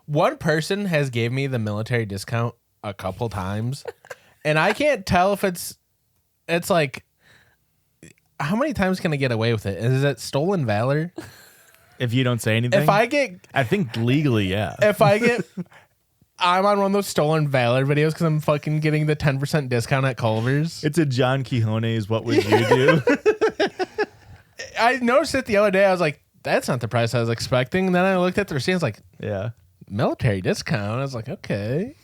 one person has gave me the military discount a couple times, and I can't tell if it's like, how many times can I get away with it? Is it stolen valor? If you don't say anything. I think legally, yeah. I'm on one of those stolen valor videos because I'm fucking getting the 10% discount at Culver's. It's a John Quixone's What Would You Do? I noticed it the other day. I was like, that's not the price I was expecting. And then I looked at the receipt. I was like, Yeah. military discount. I was like, okay.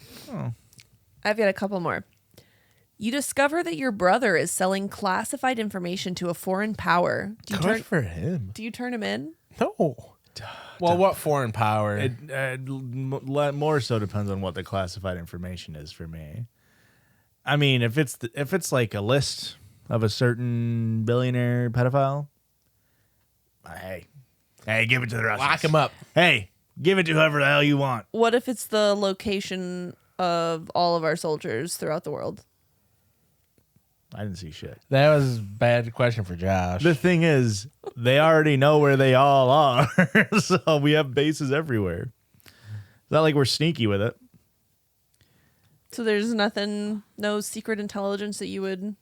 I've got a couple more. You discover that your brother is selling classified information to a foreign power. Good for him. Do you turn him in? No. Well, what foreign power? More so depends on what the classified information is for me. I mean, if it's like a list of a certain billionaire pedophile, hey, give it to the Russians. Lock him up. Hey, give it to whoever the hell you want. What if it's the location of all of our soldiers throughout the world? I didn't see shit. That was a bad question for Josh. The thing is, they already know where they all are, so we have bases everywhere. It's not like we're sneaky with it. So there's no secret intelligence that you would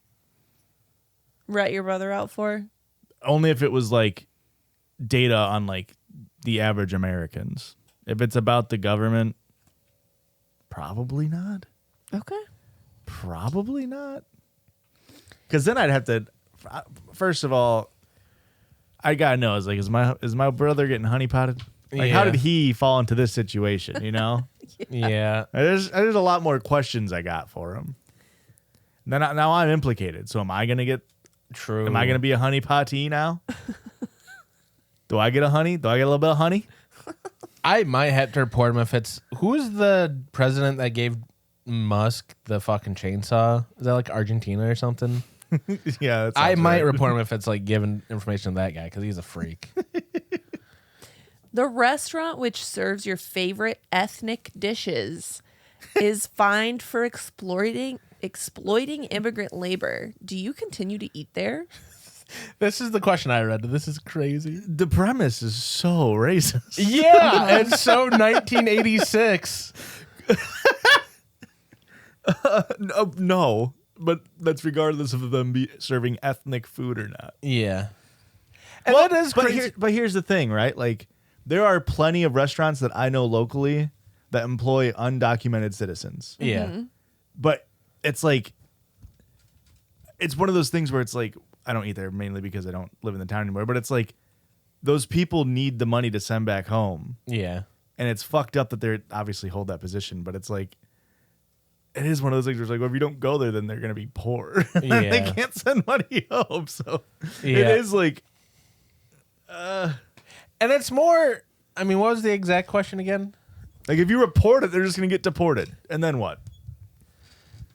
rat your brother out for? Only if it was like data on like the average Americans. If it's about the government, probably not. Okay. Probably not. Because then I'd have to. First of all, I gotta know. Is my brother getting honeypotted? Like, how did he fall into this situation? You know. Yeah. There's a lot more questions I got for him. Now I'm implicated. So am I gonna get? True. Am I gonna be a honeypotee now? Do I get a honey? Do I get a little bit of honey? I might have to report him if it's who's the president that gave Musk the fucking chainsaw? Is that like Argentina or something? Yeah, that I sounds might right. report him if it's like giving information to that guy because he's a freak. The restaurant which serves your favorite ethnic dishes is fined for exploiting immigrant labor. Do you continue to eat there? This is the question I read. This is crazy. The premise is so racist. Yeah, it's so 1986. No, but that's regardless of them serving ethnic food or not. Yeah. And that is but crazy. but here's the thing, right? Like, there are plenty of restaurants that I know locally that employ undocumented citizens. Yeah. But it's like, it's one of those things where it's like, I don't eat there mainly because I don't live in the town anymore. But it's like, those people need the money to send back home. Yeah. And it's fucked up that they're obviously hold that position. But it's like, it is one of those things where it's like, well, if you don't go there, then they're going to be poor. Yeah. They can't send money home. So Yeah. it is like, And it's more, I mean, what was the exact question again? like if you report it, they're just going to get deported. And then what?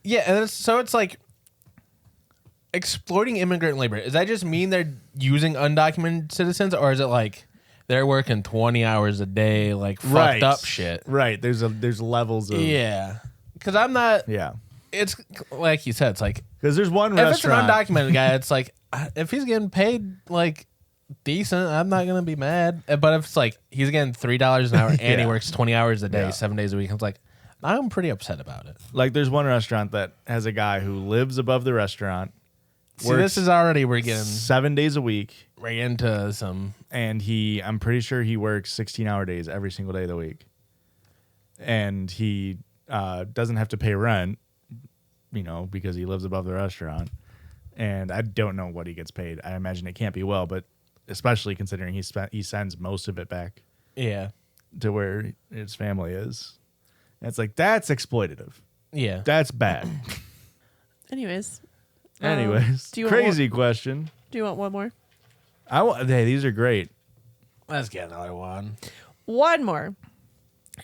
Yeah, and it's like exploiting immigrant labor. Does that just mean they're using undocumented citizens, or is it like they're working 20 hours a day, like fucked up shit? Right. There's levels of. Yeah. Because I'm not. Yeah. It's like you said, it's like Because there's one if it's an restaurant. undocumented guy, it's like if he's getting paid like decent, I'm not gonna be mad. But if it's like he's getting $3 an hour and he Yeah. works 20 hours a day, Yeah. 7 days a week, I'm like, I'm pretty upset about it. Like there's one restaurant that has a guy who lives above the restaurant. See, this is already we're getting 7 days a week, right into some. and I'm pretty sure he works 16-hour days every single day of the week, and he doesn't have to pay rent, because he lives above the restaurant. And I don't know what he gets paid. I imagine it can't be well, but especially considering he sends most of it back Yeah. to where his family is. And it's like, that's exploitative. Yeah. That's bad. Anyways. Anyways, do you want crazy question. Do you want one more? Hey, these are great. Let's get another one. One more.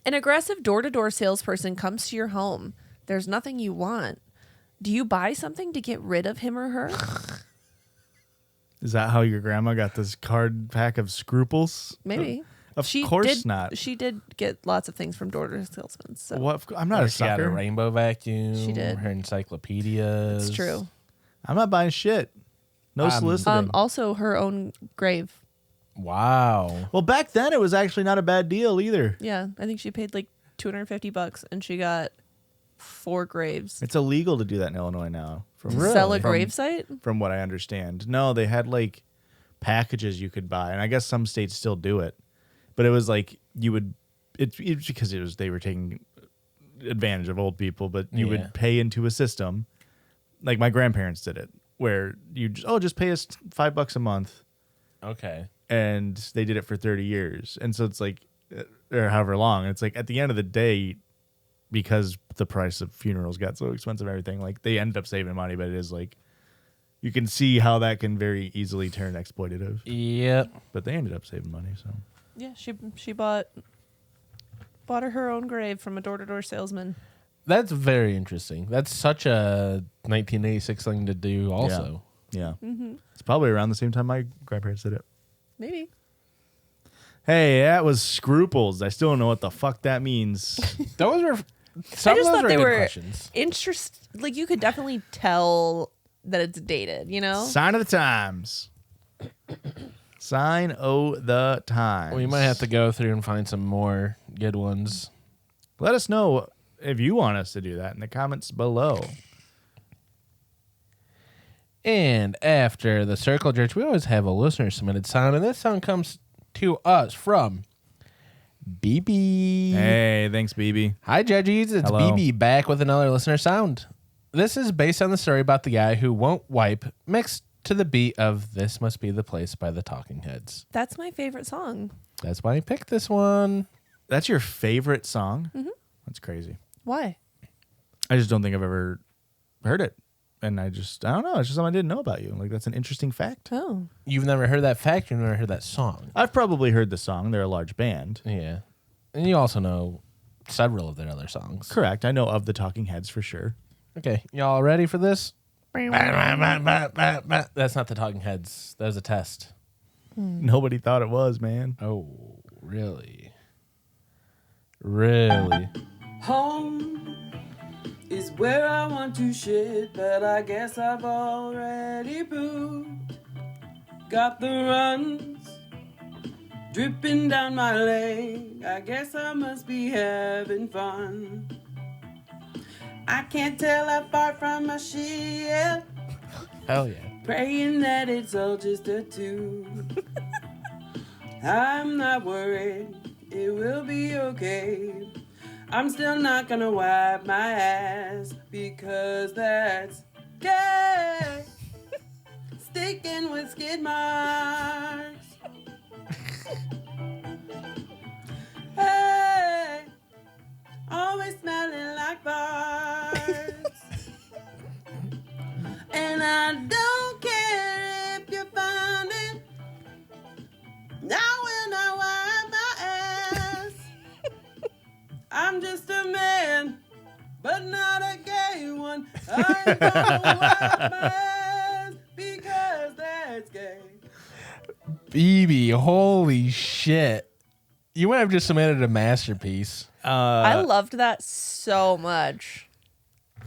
An aggressive door-to-door salesperson comes to your home. There's nothing you want. Do you buy something to get rid of him or her? Is that how your grandma got this card pack of Scruples? Maybe. Of course not. She did get lots of things from door-to-door salesmen. So What? I'm not a She got a sucker. rainbow vacuum. She did. Her encyclopedias. it's true. I'm not buying shit. No soliciting. Also, her own grave. Wow. Well, back then it was actually not a bad deal either. Yeah, I think she paid like $250 and she got 4 graves. It's illegal to do that in Illinois now. Sell a grave site? From what I understand. No, they had like packages you could buy, and I guess some states still do it. But it was like it's because they were taking advantage of old people, but you would pay into a system. Like my grandparents did it, where you just pay us $5 a month, Okay. and they did it for 30 years. And so it's like, or however long. It's like at the end of the day, because the price of funerals got so expensive, and everything, like they ended up saving money, but it is like you can see how that can very easily turn exploitative. Yep. But they ended up saving money, so Yeah, she bought her own grave from a door-to-door salesman. That's very interesting. That's such a 1986 thing to do also. yeah. It's probably around the same time my grandparents did it. Maybe. Hey, that was Scruples. I still don't know what the fuck that means. Those were I some just of those thought were they good were questions. like you could definitely tell that it's dated, you know? Sign of the times. Sign o' the times. We might have to go through and find some more good ones. Let us know if you want us to do that in the comments below. And after the Circle Judge, we always have a listener submitted sound, and this sound comes to us from BB. Hey, thanks, BB. Hi, Judgies. It's Hello. BB back with another listener sound. This is based on the story about the guy who won't wipe, mixed to the beat of This Must Be the Place by the Talking Heads. That's my favorite song. That's why I picked this one. That's your favorite song? Mm-hmm. That's crazy. Why? I just don't think I've ever heard it. And I don't know. It's just something I didn't know about you. Like, that's an interesting fact. Oh. You've never heard that fact, you've never heard that song. I've probably heard the song. They're a large band. Yeah. And you also know several of their other songs. Correct. I know of the Talking Heads for sure. Okay, y'all ready for this? That's not the Talking Heads. That was a test. Nobody thought it was, man. Oh, really? Really? Home is where I want to shit, but I guess I've already pooped. Got the runs dripping down my leg. I guess I must be having fun. I can't tell how far from my shit. Hell yeah. Praying that it's all just a tube. I'm not worried, it will be okay. I'm still not gonna wipe my ass because that's gay. Sticking with skid marks. Hey, always smelling like farts. And I don't care if you find it. I will not wipe my ass. I'm just a man, but not a gay one. I ain't gonna wipe my ass because that's gay. BB, holy shit. You might have just submitted a masterpiece. I loved that so much.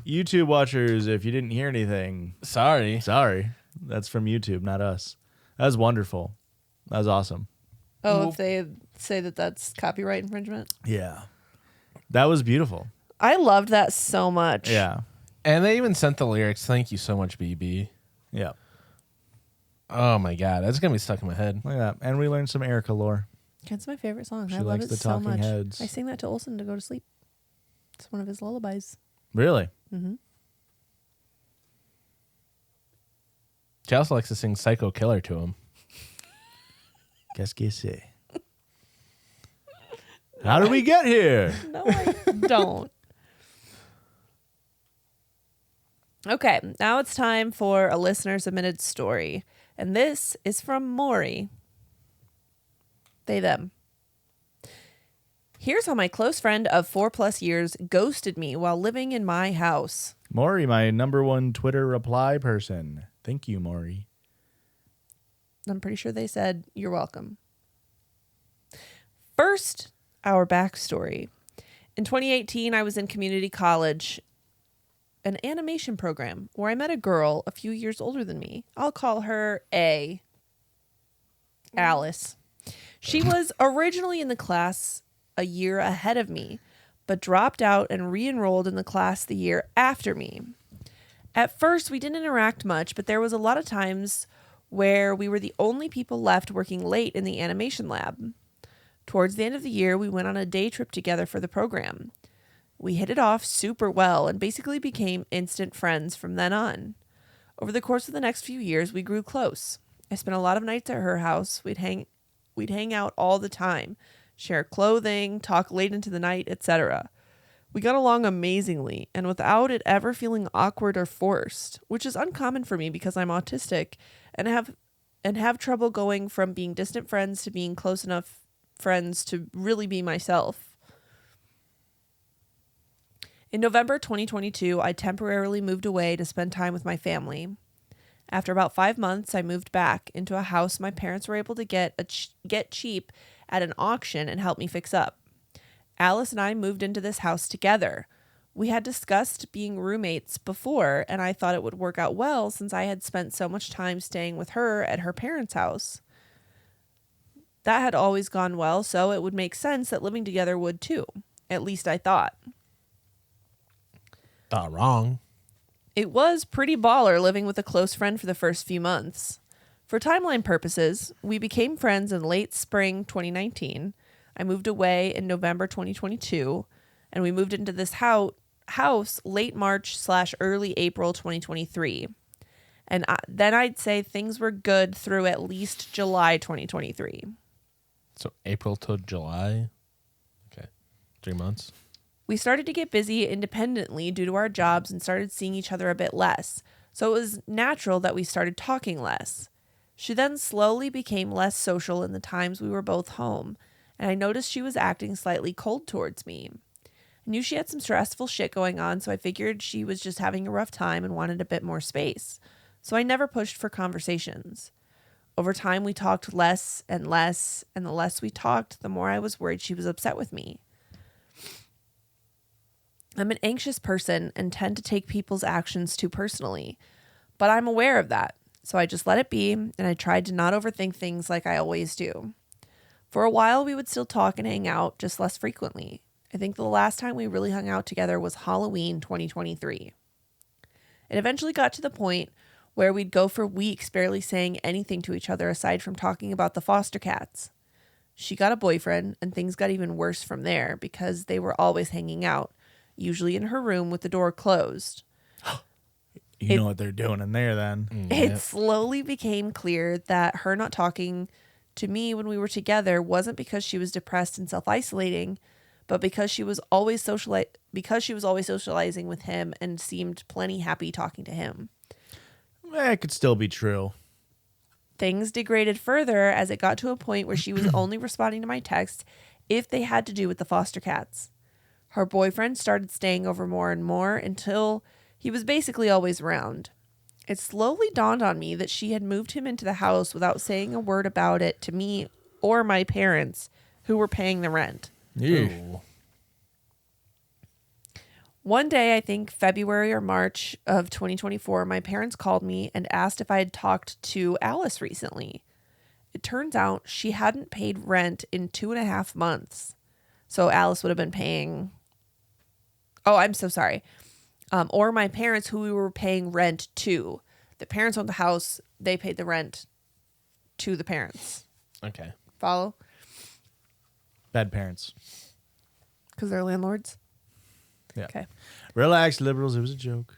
YouTube watchers, if you didn't hear anything, Sorry. sorry. That's from YouTube, not us. That was wonderful. That was awesome. Oh, if they say that that's copyright infringement? Yeah. That was beautiful. I loved that so much. Yeah. And they even sent the lyrics. Thank you so much, BB. Yeah. Oh my God. That's going to be stuck in my head. Look at that. And we learned some Erica lore. It's my favorite song. She I love likes it the so Talking much. Heads. I sing that to Olson to go to sleep. It's one of his lullabies. Really? She also likes to sing Psycho Killer to him. Qu'est-ce que c'est? How did we get here? No, I don't. Okay, now it's time for a listener submitted story. And this is from Maury. They, them. Here's how my close friend of 4+ years ghosted me while living in my house. Maury, my #1 Twitter reply person. Thank you, Maury. I'm pretty sure they said, "You're welcome." First, our backstory. In 2018, I was in community college, an animation program, where I met a girl a few years older than me. I'll call her A. Alice. She was originally in the class a year ahead of me, but dropped out and re-enrolled in the class the year after me. At first, we didn't interact much, but there was a lot of times where we were the only people left working late in the animation lab. Towards the end of the year, we went on a day trip together for the program. We hit it off super well and basically became instant friends from then on. Over the course of the next few years, we grew close. I spent a lot of nights at her house. We'd hang out all the time, share clothing, talk late into the night, etc. We got along amazingly and without it ever feeling awkward or forced, which is uncommon for me because I'm autistic and have trouble going from being distant friends to being close enough friends to really be myself. In November 2022, I temporarily moved away to spend time with my family. After about 5 months, I moved back into a house my parents were able to get cheap at an auction and help me fix up. Alice and I moved into this house together. We had discussed being roommates before, and I thought it would work out well since I had spent so much time staying with her at her parents' house. That had always gone well, so it would make sense that living together would too. At least I thought. Not wrong. It was pretty baller living with a close friend for the first few months. For timeline purposes, we became friends in late spring 2019. I moved away in November 2022, and we moved into this house late March/early April 2023. And then I'd say things were good through at least July 2023. So April to July. Okay. 3 months. We started to get busy independently due to our jobs and started seeing each other a bit less. So it was natural that we started talking less. She then slowly became less social in the times we were both home, and I noticed she was acting slightly cold towards me. I knew she had some stressful shit going on, so I figured she was just having a rough time and wanted a bit more space. So I never pushed for conversations. Over time, we talked less, and the less we talked, the more I was worried she was upset with me. I'm an anxious person and tend to take people's actions too personally, but I'm aware of that, so I just let it be, and I tried to not overthink things like I always do. For a while, we would still talk and hang out, just less frequently. I think the last time we really hung out together was Halloween 2023. It eventually got to the point where we'd go for weeks barely saying anything to each other aside from talking about the foster cats. She got a boyfriend, and things got even worse from there because they were always hanging out, usually in her room with the door closed. You know what they're doing in there then. It slowly became clear that her not talking to me when we were together wasn't because she was depressed and self-isolating, but because she was always socializing with him and seemed plenty happy talking to him. It could still be true. Things degraded further as it got to a point where she was only responding to my texts if they had to do with the foster cats. Her boyfriend started staying over more and more until he was basically always around. It slowly dawned on me that she had moved him into the house without saying a word about it to me or my parents, who were paying the rent. Ooh. One day, I think February or March of 2024, my parents called me and asked if I had talked to Alice recently. It turns out she hadn't paid rent in 2.5 months. So Alice would have been paying... Oh, I'm so sorry. Or my parents, who we were paying rent to. The parents owned the house. They paid the rent to the parents. Okay. Follow? Bad parents. Because they're landlords? Yeah. Okay. Relax, liberals. It was a joke.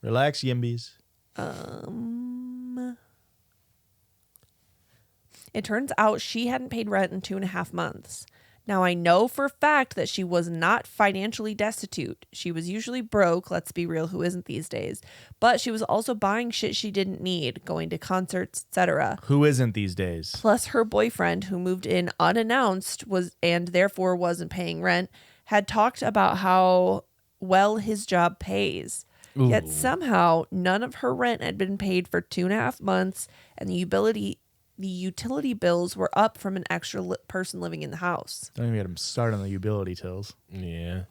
Relax, yimbies. It turns out she hadn't paid rent in 2.5 months. Now, I know for a fact that she was not financially destitute. She was usually broke, let's be real, who isn't these days. But she was also buying shit she didn't need, going to concerts, etc. Who isn't these days? Plus, her boyfriend, who moved in unannounced and therefore wasn't paying rent, had talked about how well his job pays. Ooh. Yet somehow, none of her rent had been paid for 2.5 months, and the utility bills were up from an extra person living in the house. Don't even get them started on the utility tills. Yeah.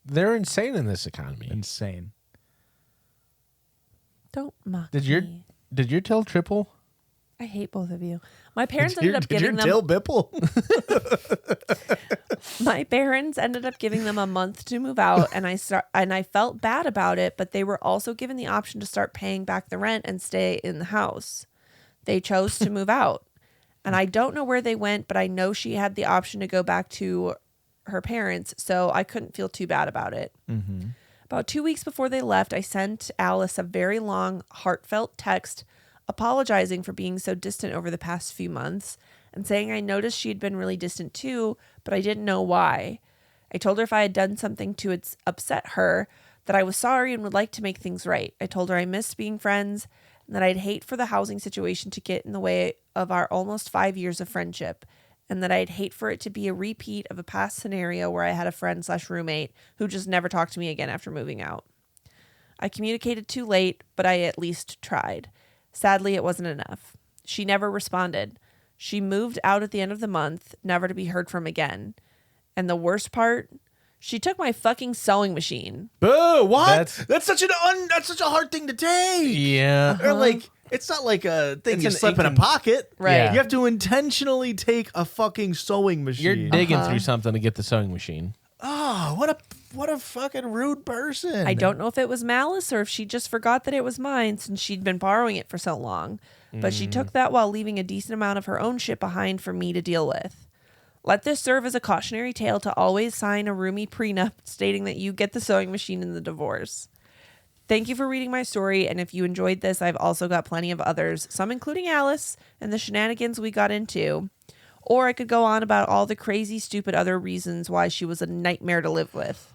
They're insane in this economy. Insane. Don't mock Did me. your till triple? I hate both of you. My parents ended up giving them. Did your till bipple? My parents ended up giving them a month to move out, and I felt bad about it. But they were also given the option to start paying back the rent and stay in the house. They chose to move out, and I don't know where they went, but I know she had the option to go back to her parents, so I couldn't feel too bad about it. Mm-hmm. About 2 weeks before they left, I sent Alice a very long, heartfelt text apologizing for being so distant over the past few months and saying I noticed she had been really distant too, but I didn't know why. I told her if I had done something to upset her, that I was sorry and would like to make things right. I told her I missed being friends and that I'd hate for the housing situation to get in the way of our almost 5 years of friendship, and that I'd hate for it to be a repeat of a past scenario where I had a friend/roommate who just never talked to me again after moving out. I communicated too late, but I at least tried. Sadly, it wasn't enough. She never responded. She moved out at the end of the month, never to be heard from again. And the worst part, she took my fucking sewing machine. Boo! What? That's- That's such a hard thing to take. Yeah. Or like, it's not like a thing It's you an slip in a incon- pocket. Right. Yeah. You have to intentionally take a fucking sewing machine. You're digging through something to get the sewing machine. Oh, what a fucking rude person. I don't know if it was malice or if she just forgot that it was mine since she'd been borrowing it for so long. But she took that while leaving a decent amount of her own shit behind for me to deal with. Let this serve as a cautionary tale to always sign a roomie prenup stating that you get the sewing machine in the divorce. Thank you for reading my story, and if you enjoyed this, I've also got plenty of others, some including Alice and the shenanigans we got into. Or I could go on about all the crazy, stupid other reasons why she was a nightmare to live with.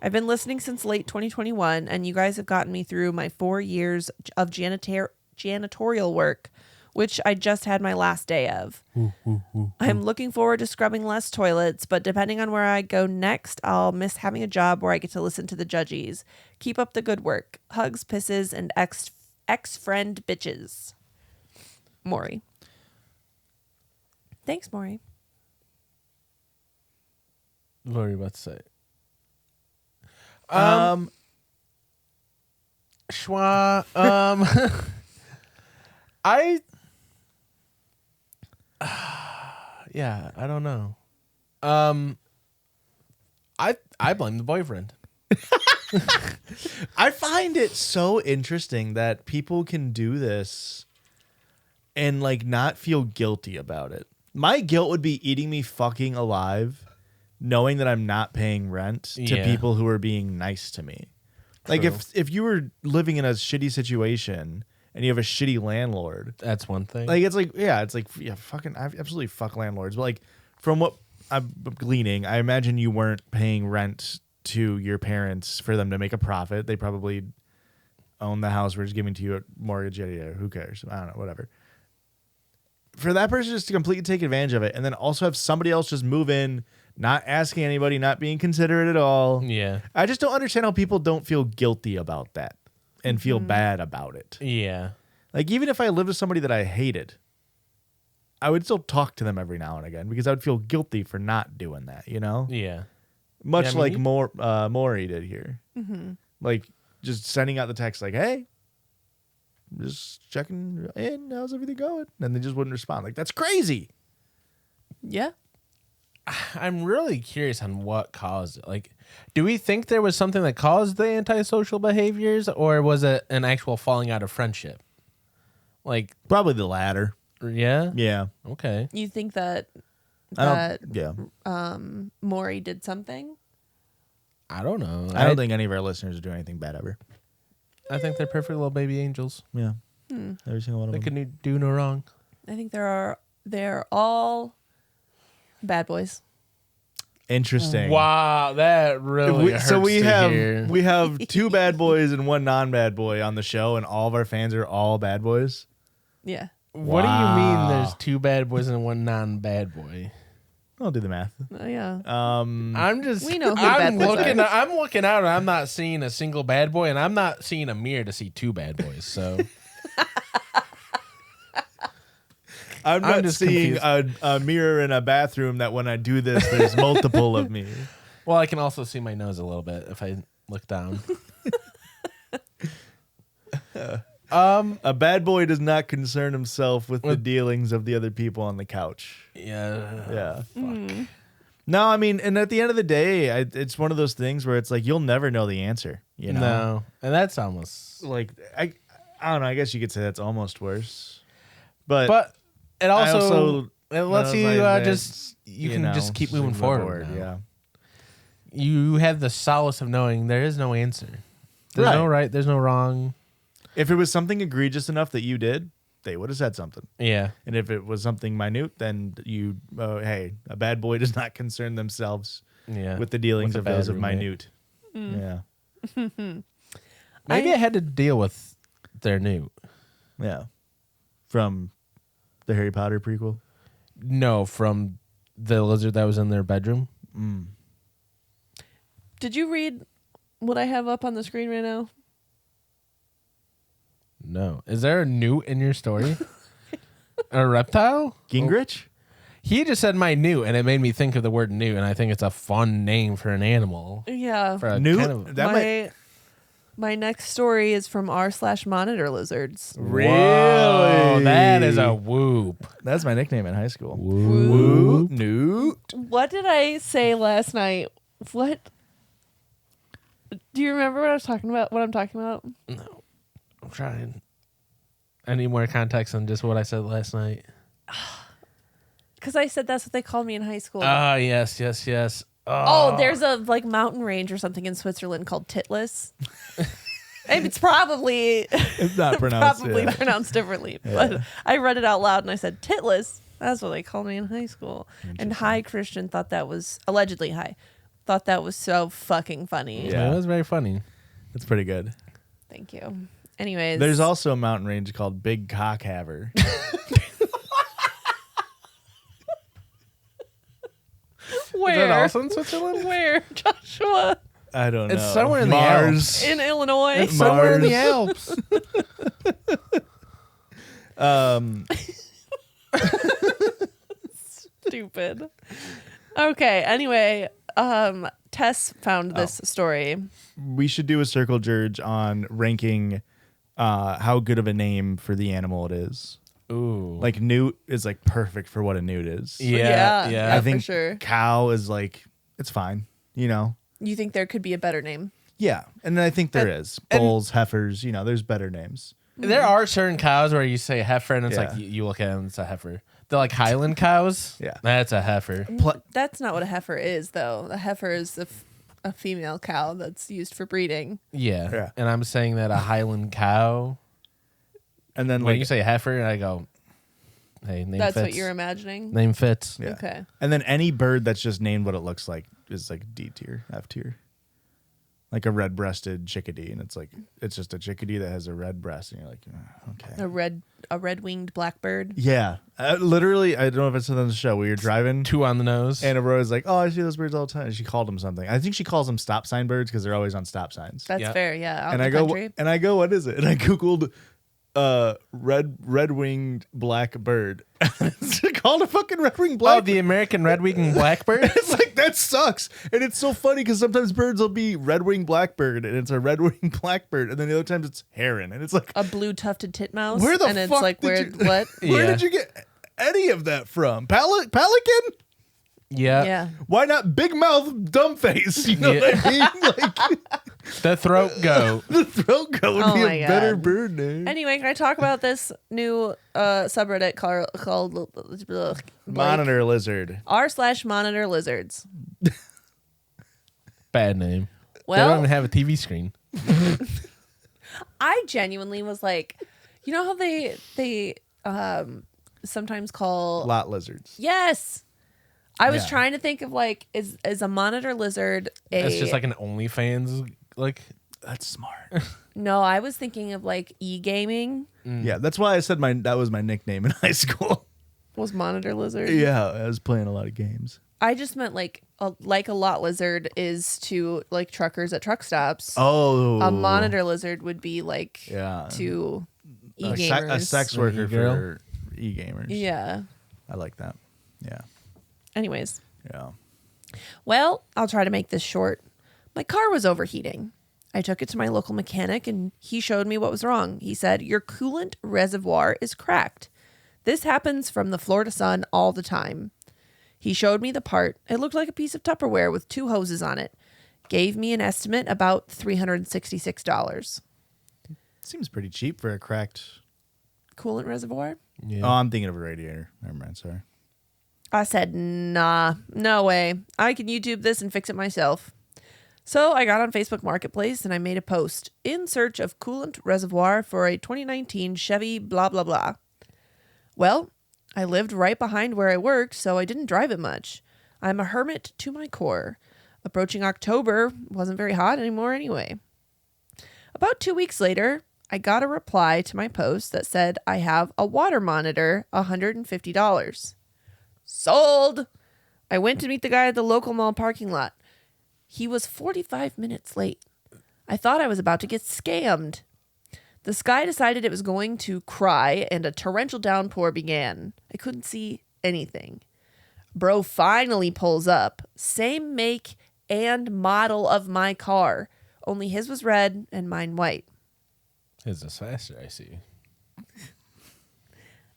I've been listening since late 2021, and you guys have gotten me through my 4 years of janitorial work, which I just had my last day of. I'm looking forward to scrubbing less toilets, but depending on where I go next, I'll miss having a job where I get to listen to the Judgies. Keep up the good work. Hugs, pisses, and ex-friend bitches. Maury. Thanks, Maury. What were you about to say? Schwa. Yeah, I don't know. I blame the boyfriend. I find it so interesting that people can do this and like not feel guilty about it. My guilt would be eating me fucking alive knowing that I'm not paying rent to Yeah. people who are being nice to me. Like True. if you were living in a shitty situation and you have a shitty landlord, That's one thing. like it's like fucking I absolutely fuck landlords. But like from what I'm gleaning, I imagine you weren't paying rent to your parents for them to make a profit. They probably own the house. We're just giving to you a mortgage. Yeah, who cares? I don't know, whatever. For that person just to completely take advantage of it and then also have somebody else just move in, not asking anybody, not being considerate at all. yeah. I just don't understand how people don't feel guilty about that and feel bad about it. Yeah. Like, even if I lived with somebody that I hated, I would still talk to them every now and again because I would feel guilty for not doing that, you know? Yeah. Much Yeah, I mean, like you- Maury did here. Like, just sending out the text like, hey, just checking in, how's everything going? And they just wouldn't respond. Like, that's crazy. Yeah. I'm really curious on what caused it. Like, do we think there was something that caused the antisocial behaviors, or was it an actual falling out of friendship? Like, Probably the latter. yeah? Yeah. Okay. You think that I don't, yeah. Maury did something? I don't know. I don't think any of our listeners are doing anything bad ever. I think they're perfect little baby angels. Yeah. Every single one of They them. could do no wrong. I think they're all bad boys. Interesting. Wow, that really hurts So we to hear. have two bad boys and one non-bad boy on the show, and all of our fans are all bad boys. Yeah. What do you mean Wow. there's two bad boys and one non-bad boy? I'll do the math. Yeah. I'm just We know who the bad I'm boys looking are. I'm looking out and I'm not seeing a single bad boy, and I'm not seeing a mirror to see two bad boys. So I'm not just seeing a mirror in a bathroom that when I do this, there's multiple of me. well, I can also see my nose a little bit if I look down. A bad boy does not concern himself with the dealings of the other people on the couch. Yeah. Yeah. No, I mean, and at the end of the day, it's one of those things where it's like you'll never know the answer. You know, No, and that's almost. like I don't know. I guess you could say that's almost worse. But it I also it lets knows, you like, just that's, you can just keep moving move forward. now. Yeah. You have the solace of knowing there is no answer. There's no right. There's no wrong. If it was something egregious enough that you did, they would have said something. Yeah. And if it was something minute, then hey, a bad boy does not concern themselves Yeah. with the dealings With of a bad those of roommate. minute. Yeah. Maybe I had to deal with their newt. Yeah. From the Harry Potter prequel. No, from the lizard that was in their bedroom. Did you read what I have up on the screen right now? No. Is there a newt in your story? A reptile? Gingrich? He just said my newt, and it made me think of the word newt, and I think it's a fun name for an animal. Yeah. For a Newt? kind of- That might... My next story is from r/monitor lizards. Really? Whoa, that is a whoop. That's my nickname in high school. Whoop. Newt. What did I say last night? What? Do you remember what I was talking about? What I'm talking about? No, I'm trying. I need more context than just what I said last night. Because I said that's what they called me in high school. Ah, yes. Oh, there's a like mountain range or something in Switzerland called Titlis. It's probably It's not pronounced. yeah. pronounced differently, but I read it out loud and I said Titlis. That's what they called me in high school. And High Christian thought that was allegedly High. Thought that was so fucking funny. Yeah. It was very funny. That's pretty good. Thank you. Anyways, There's also a mountain range called Big Cockhaver. where? Is that also in Switzerland? Where, Joshua? I don't know. It's somewhere in the Mars. In Illinois. It's Somewhere in the Mars. Alps. Stupid. Okay. Anyway, Tess found this story. We should do a circle judge on ranking how good of a name for the animal it is. Ooh. Like newt is like perfect for what a newt is. Yeah. I think for sure. cow is like it's fine. You know. You think there could be a better name? Yeah, and I think there is bulls, heifers. You know, there's better names. There are certain cows where you say heifer, and it's Yeah. like you look at them, it's a heifer. They're like Highland cows. Yeah. That's a heifer. That's not what a heifer is, though. A heifer is a female cow that's used for breeding. Yeah. Yeah. And I'm saying that a Highland cow. And then When like you say heifer, I go, hey, name That's fits. what you're imagining. Name fits. yeah. Okay. And then any bird that's just named what it looks like is like D tier, F tier. Like a red-breasted chickadee, and it's just a chickadee that has a red breast, and you're like, oh, okay. A red-winged blackbird. Yeah, literally, I don't know if it's on the show. We were driving, Two on the nose. and Aurora was like, "Oh, I see those birds all the time." And she called them something. I think she calls them stop sign birds because they're always on stop signs. That's Yeah. fair, yeah. Out and in I the go, country. and I go, what is it? And I googled red-winged black bird. It's called a fucking red-winged black. Oh, the American red-winged blackbird? It's like that sucks, and it's so funny because sometimes birds will be red-winged blackbird, and it's a red-winged blackbird, and then the other times it's heron, and it's like, A blue tufted titmouse. where the and it's fuck like did where you, what? Where Yeah. did you get any of that from? Pelican? Yeah. Yeah. Why not big mouth, dumb face? You know what I mean? Like The throat goat. the throat goat would Oh be my a better God. bird name. Anyway, can I talk about this new subreddit called Monitor lizard. r/monitor lizards? Bad name. They don't Well, even have a TV screen. I genuinely was like, you know how they sometimes call Lot lizards. yes. I was Yeah. trying to think of like is a monitor lizard a It's just like an OnlyFans, like. That's smart. no, I was thinking of like e-gaming Yeah, that's why I said that was my nickname in high school. was monitor lizard. Yeah, I was playing a lot of games. I just meant like a lot lizard is to like truckers at truck stops. Oh, A monitor lizard would be like Yeah. to a e-gamers. sex worker E-girl? for e-gamers. Yeah. I like that. Yeah, Anyways, yeah. well, I'll try to make this short. My car was overheating. I took it to my local mechanic and he showed me what was wrong. He said, "Your coolant reservoir is cracked. This happens from the Florida sun all the time." He showed me the part. It looked like a piece of Tupperware with 2 hoses on it. Gave me an estimate about $366. Seems pretty cheap for a cracked. Coolant reservoir? Yeah. Oh, I'm thinking of a radiator. Never mind. Sorry. I said, nah, no way. I can YouTube this and fix it myself. So I got on Facebook Marketplace and I made a post in search of coolant reservoir for a 2019 Chevy blah, blah, blah. Well, I lived right behind where I worked, so I didn't drive it much. I'm a hermit to my core. Approaching October wasn't very hot anymore anyway. About 2 weeks later, I got a reply to my post that said I have a water monitor, $150. Sold! I went to meet the guy at the local mall parking lot. He was 45 minutes late. I thought I was about to get scammed. The sky decided it was going to cry and a torrential downpour began. I couldn't see anything. Bro finally pulls up. Same make and model of my car. Only his was red and mine white. His is faster, I see.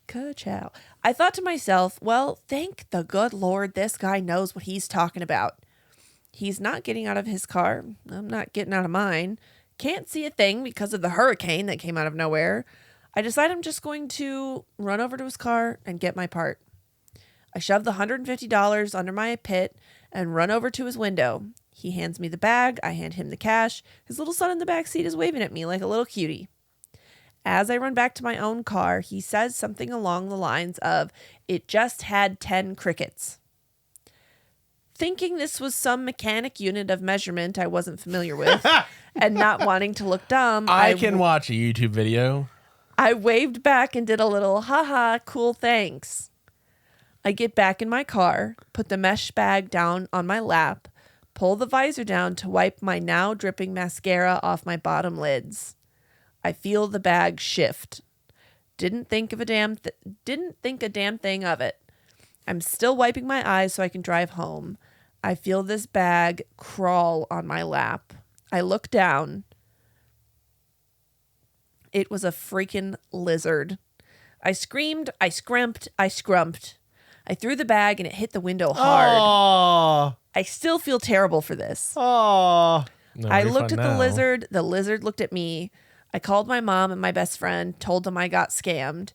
Ka-chow. I thought to myself, well, thank the good Lord this guy knows what he's talking about. He's not getting out of his car. I'm not getting out of mine. Can't see a thing because of the hurricane that came out of nowhere. I decide I'm just going to run over to his car and get my part. I shove the $150 under my pit and run over to his window. He hands me the bag. I hand him the cash. His little son in the back seat is waving at me like a little cutie. As I run back to my own car, he says something along the lines of, "It just had 10 crickets." Thinking this was some mechanic unit of measurement I wasn't familiar with, and not wanting to look dumb, I can watch a YouTube video. I waved back and did a little, haha, cool, thanks. I get back in my car, put the mesh bag down on my lap, pull the visor down to wipe my now dripping mascara off my bottom lids. I feel the bag shift. Didn't think a damn thing of it. I'm still wiping my eyes so I can drive home. I feel this bag crawl on my lap. I look down. It was a freaking lizard. I screamed, I scrimped, I scrumped. I threw the bag and it hit the window hard. Oh, I still feel terrible for this. oh. I looked at the lizard. The lizard looked at me. I called my mom and my best friend, told them I got scammed.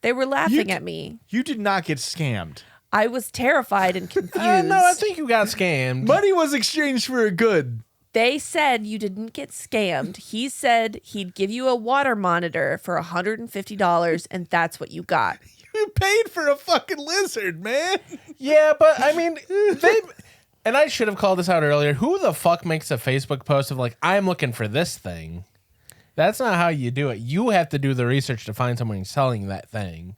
They were laughing at me. You did not get scammed. I was terrified and confused. No, I think you got scammed. Money was exchanged for a good. They said you didn't get scammed. He said he'd give you a water monitor for $150, and that's what you got. You paid for a fucking lizard, man. Yeah, but I mean, and I should have called this out earlier. Who the fuck makes a Facebook post of like, I'm looking for this thing? That's not how you do it. You have to do the research to find someone selling that thing.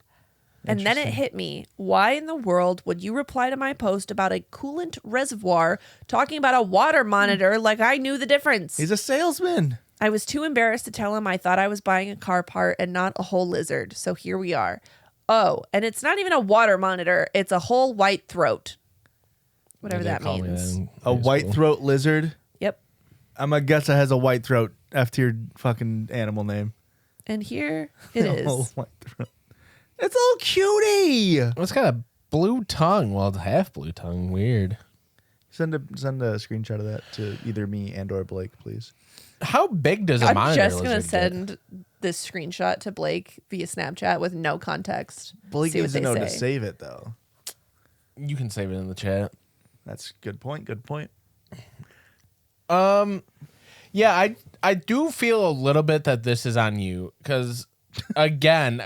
And then it hit me. Why in the world would you reply to my post about a coolant reservoir talking about a water monitor like I knew the difference? He's a salesman. I was too embarrassed to tell him I thought I was buying a car part and not a whole lizard. So here we are. Oh, and it's not even a water monitor. It's a whole white throat. Whatever that means. A white throat lizard. Yep. I'm going to guess it has a white throat after your fucking animal name. And here it Oh, is. white throat. It's a little cutie. It's got a blue tongue. Well, it's half blue tongue. Weird. Send a screenshot of that to either me and or Blake, please. How big does a I'm monitor just going to lizard get? send this screenshot to Blake via Snapchat with no context. Blake See what needs to they know to say. save it, though. You can save it in the chat. That's a good point. Good point. Yeah, I do feel a little bit that this is on you because, again,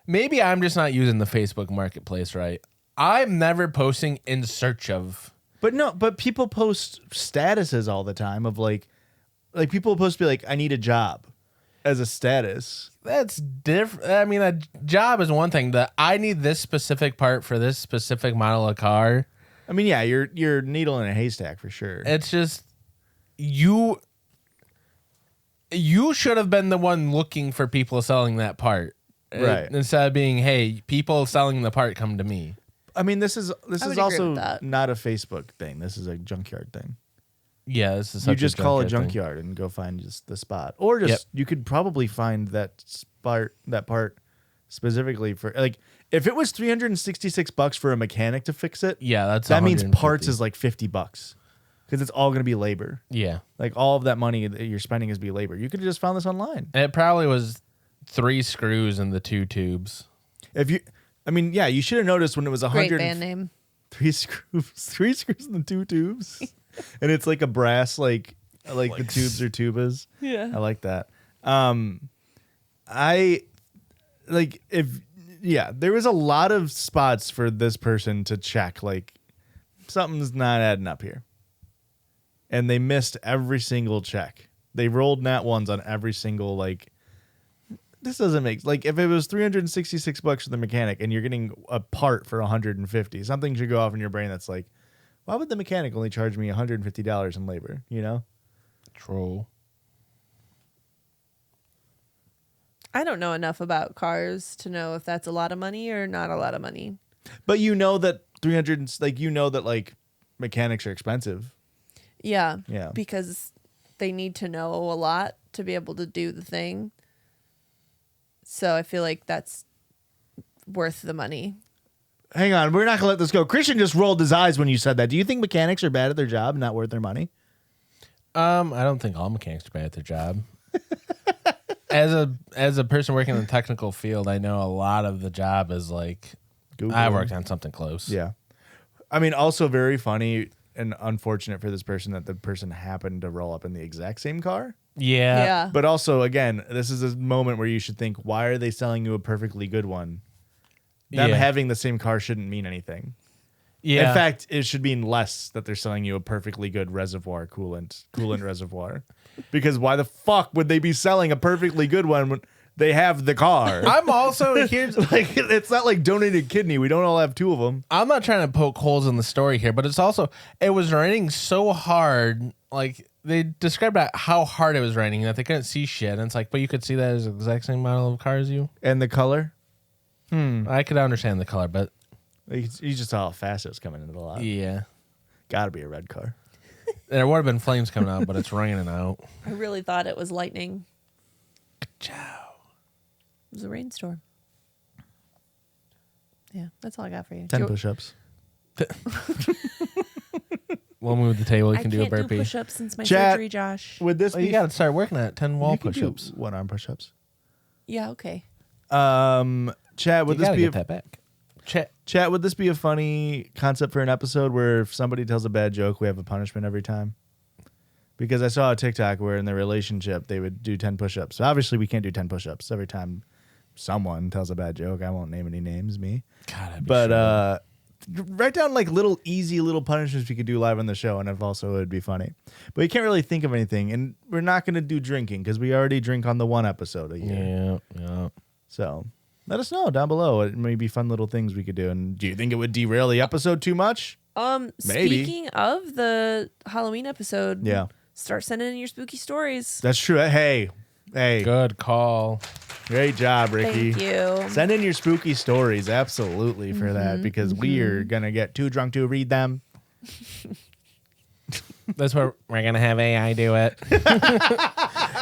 maybe I'm just not using the Facebook Marketplace right. I'm never posting in search of. But people post statuses all the time of like people post to be like, I need a job as a status. That's different. I mean, a job is one thing. That I need this specific part for this specific model of car. I mean, yeah, you're needle in a haystack for sure. It's just you should have been the one looking for people selling that part. Right. Instead of being, hey, people selling the part come to me. I mean, this is I would agree also with that. not a Facebook thing. This is a junkyard thing. Yeah, this is You such just call a junkyard thing. junkyard and go find just the spot, or just Yep. you could probably find that part specifically for like if it was $366 for a mechanic to fix it. Yeah, that's that means 150. parts is like $50 because it's all going to be labor. Yeah. Like all of that money that you're spending is be labor. You could have just found this online. And it probably was 3 screws and the 2 tubes. Yeah, you should have noticed when it was Great 100 band name. 3 screws and the 2 tubes, and it's like a brass like the tubes are tubas. Yeah. I like that. There was a lot of spots for this person to check. Like something's not adding up here. And they missed every single check. They rolled nat ones on every single, like, this doesn't make, like, if it was $366 for the mechanic and you're getting a part for $150, something should go off in your brain that's like, why would the mechanic only charge me $150 in labor, you know? True. I don't know enough about cars to know if that's a lot of money or not a lot of money. But you know that like mechanics are expensive. Yeah. Yeah. Because they need to know a lot to be able to do the thing. So I feel like that's worth the money. Hang on, we're not gonna let this go. Christian just rolled his eyes when you said that. Do you think mechanics are bad at their job and not worth their money? I don't think all mechanics are bad at their job. As a person working in the technical field, I know a lot of the job is like Google. I worked on something close. Yeah. I mean, also very funny and unfortunate for this person that the person happened to roll up in the exact same car. Yeah. Yeah. But also, again, this is a moment where you should think, why are they selling you a perfectly good one? Them Yeah. having the same car shouldn't mean anything. Yeah. In fact, it should mean less that they're selling you a perfectly good reservoir coolant reservoir. Because why the fuck would they be selling a perfectly good one when they have the car? I'm also here's Like, it's not like donated kidney. We don't all have two of them. I'm not trying to poke holes in the story here, but it's also it was raining so hard. Like they described how hard it was raining that they couldn't see shit. And it's like, but you could see that as the exact same model of car as you. And the color? I could understand the color, but You just saw how fast it was coming into the lot. yeah, Gotta be a red car. there would have been flames coming out, but it's raining out. I really thought it was lightning. Ciao. It was a rainstorm. Yeah, that's all I got for you. 10 push-ups. We'll move the table. You I can do a can't do burpee. push-ups since my Chat. surgery, Josh. Would this Well, be... you got to start working at 10 wall you can do push-ups. one-arm push-ups. Yeah, okay. Chat, would You this gotta be... get that back. Chat, would this be a funny concept for an episode where if somebody tells a bad joke, we have a punishment every time? Because I saw a TikTok where in their relationship, they would do 10 push-ups. Obviously, we can't do 10 push-ups every time someone tells a bad joke. I won't name any names, me. God, But write down like easy little punishments we could do live on the show, and if also it would be funny. But we can't really think of anything, and we're not going to do drinking because we already drink on the one episode a year. yeah. So let us know down below. It may be fun little things we could do. And do you think it would derail the episode too much? Maybe. Speaking of the Halloween episode, Yeah. start sending in your spooky stories. That's true. Hey, Good call. great job, Ricky. Thank you. Send in your spooky stories, absolutely, for that, because we're going to get too drunk to read them. That's where we're gonna have AI do it.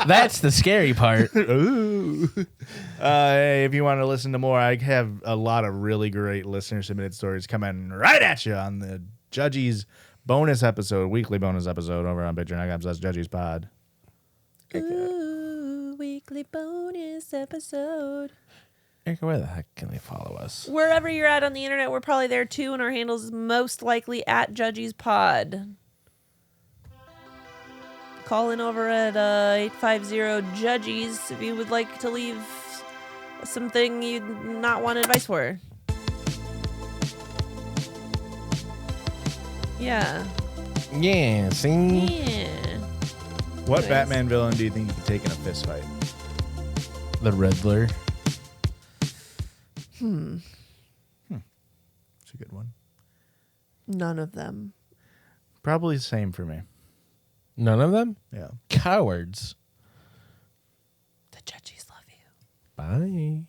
That's the scary part. Ooh. Hey, if you want to listen to more, I have a lot of really great listener-submitted stories coming right at you on the Judgies bonus episode, weekly bonus episode over on Patreon.com/Judgies Pod. Ooh, weekly bonus episode. Erica, where the heck can they follow us? Wherever you're at on the internet, we're probably there too, and our handle is most likely at Judgies Pod. Call in over at 850-JUDGIES if you would like to leave something you'd not want advice for. Yeah. Yeah, see? Yeah. What Nice. Batman villain do you think you could take in a fist fight? The Riddler. It's a good one. None of them. Probably the same for me. None of them? Yeah. Cowards. The Judgies love you. Bye.